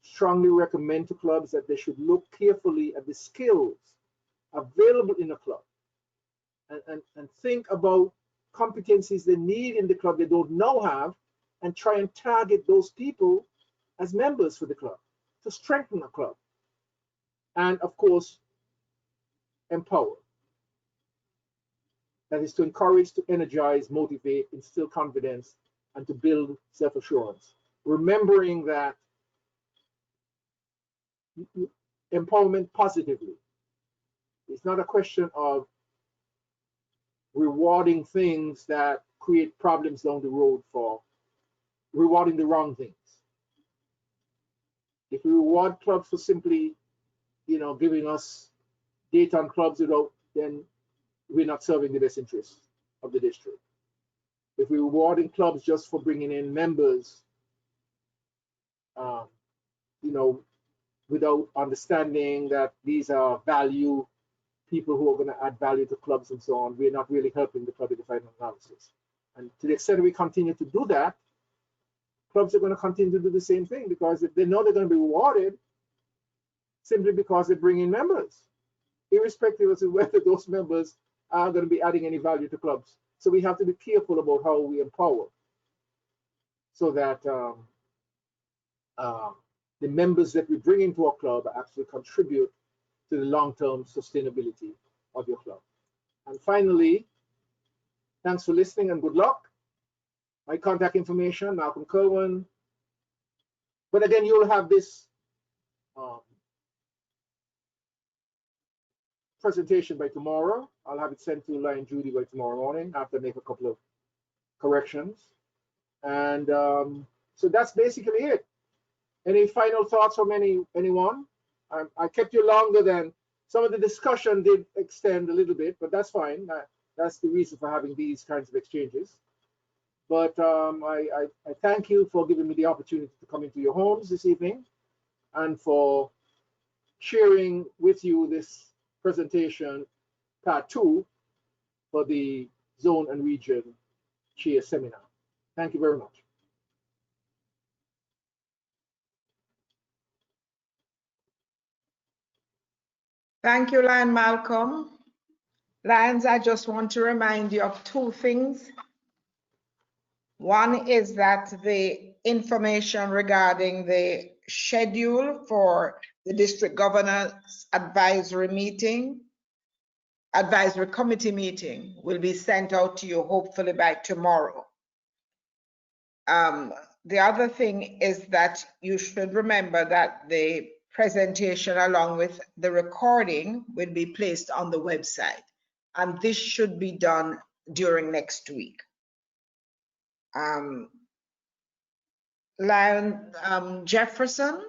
strongly recommend to clubs that they should look carefully at the skills available in a club and think about competencies they need in the club they don't now have, and try and target those people as members for the club to strengthen the club. And of course, empower. That is to encourage, to energize, motivate, instill confidence, and to build self-assurance. Remembering that empowerment positively. It's not a question of rewarding things that create problems down the road for rewarding the wrong things. If we reward clubs for simply, giving us data on clubs then we're not serving the best interests of the district. If we're rewarding clubs just for bringing in members, without understanding that these are people who are going to add value to clubs and so on, we're not really helping the club in the final analysis. And to the extent we continue to do that, clubs are going to continue to do the same thing, because they know they're going to be rewarded simply because they bring in members, irrespective of whether those members are going to be adding any value to clubs. So we have to be careful about how we empower, so that the members that we bring into our club actually contribute to the long-term sustainability of your club. And finally, thanks for listening and good luck. My contact information, Malcolm Kerwin. But again, you'll have this presentation by tomorrow. I'll have it sent to Lion Judy by tomorrow morning after I make a couple of corrections. And so that's basically it. Any final thoughts from anyone? I kept you longer than some of the discussion did extend a little bit, but that's fine. That's the reason for having these kinds of exchanges. But I thank you for giving me the opportunity to come into your homes this evening and for sharing with you this presentation, part 2, for the Zone and Region Chair Seminar. Thank you very much. Thank you, Lion Malcolm. Lions, I just want to remind you of 2 things. One is that the information regarding the schedule for the district governance advisory committee meeting will be sent out to you hopefully by tomorrow. The other thing is that you should remember that the presentation along with the recording will be placed on the website, and this should be done during next week. Lion Jefferson.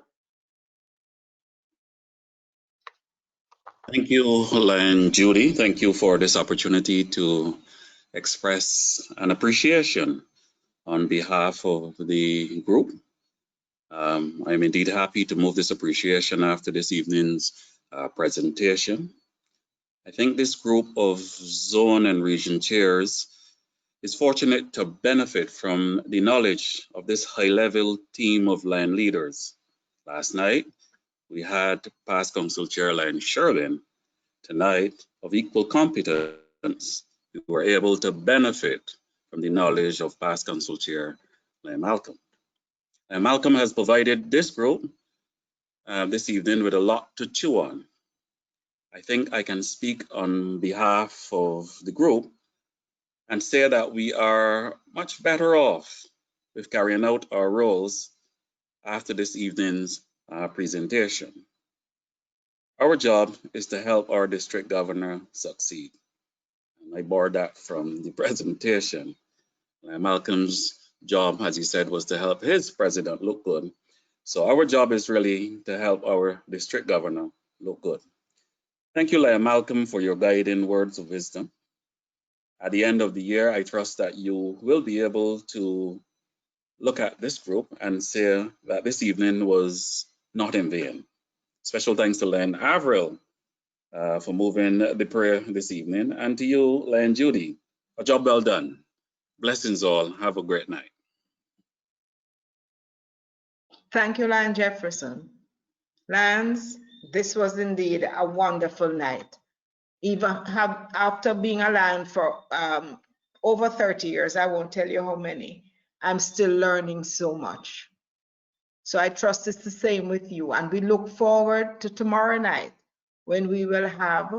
Thank you, Lion Judy. Thank you for this opportunity to express an appreciation on behalf of the group. I'm indeed happy to move this appreciation after this evening's presentation. I think this group of zone and region chairs is fortunate to benefit from the knowledge of this high-level team of land leaders. Last night, we had past Council Chair Lion Sherlin. Tonight, of equal competence, we were able to benefit from the knowledge of past Council Chair Lion Malcolm. And Malcolm has provided this group this evening with a lot to chew on. I think I can speak on behalf of the group and say that we are much better off with carrying out our roles after this evening's presentation. Our job is to help our district governor succeed. And I borrowed that from the presentation. Malcolm's job, as he said, was to help his president look good. So our job is really to help our district governor look good. Thank you, Lion Malcolm, for your guiding words of wisdom. At the end of the year, I trust that you will be able to look at this group and say that this evening was not in vain. Special thanks to Lion Avril for moving the prayer this evening, and to you, Lion Judy. A job well done. Blessings all. Have a great night. Thank you, Lion Jefferson. Lions, this was indeed a wonderful night. Even after being a lion for over 30 years, I won't tell you how many, I'm still learning so much. So I trust it's the same with you. And we look forward to tomorrow night when we will have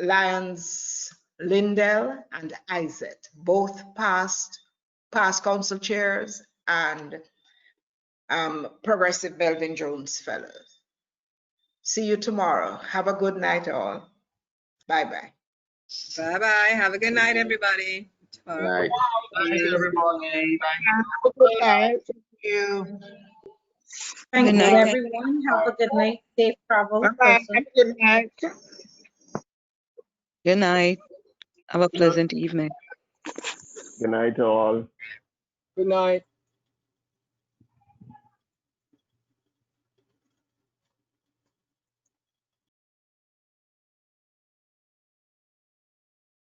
Lions Lindell and Isaac, both past council chairs and Progressive Melvin Jones Fellows. See you tomorrow. Have a good night all. Bye-bye. Bye-bye. Have a good night, everybody. Tomorrow. Right. Thank you, everybody. Good night. Thank you. Thank Good you, night. everyone. Have a good night. Safe travels. Bye-bye. Good night. Good night. Have a pleasant evening. Good night to all. Good night.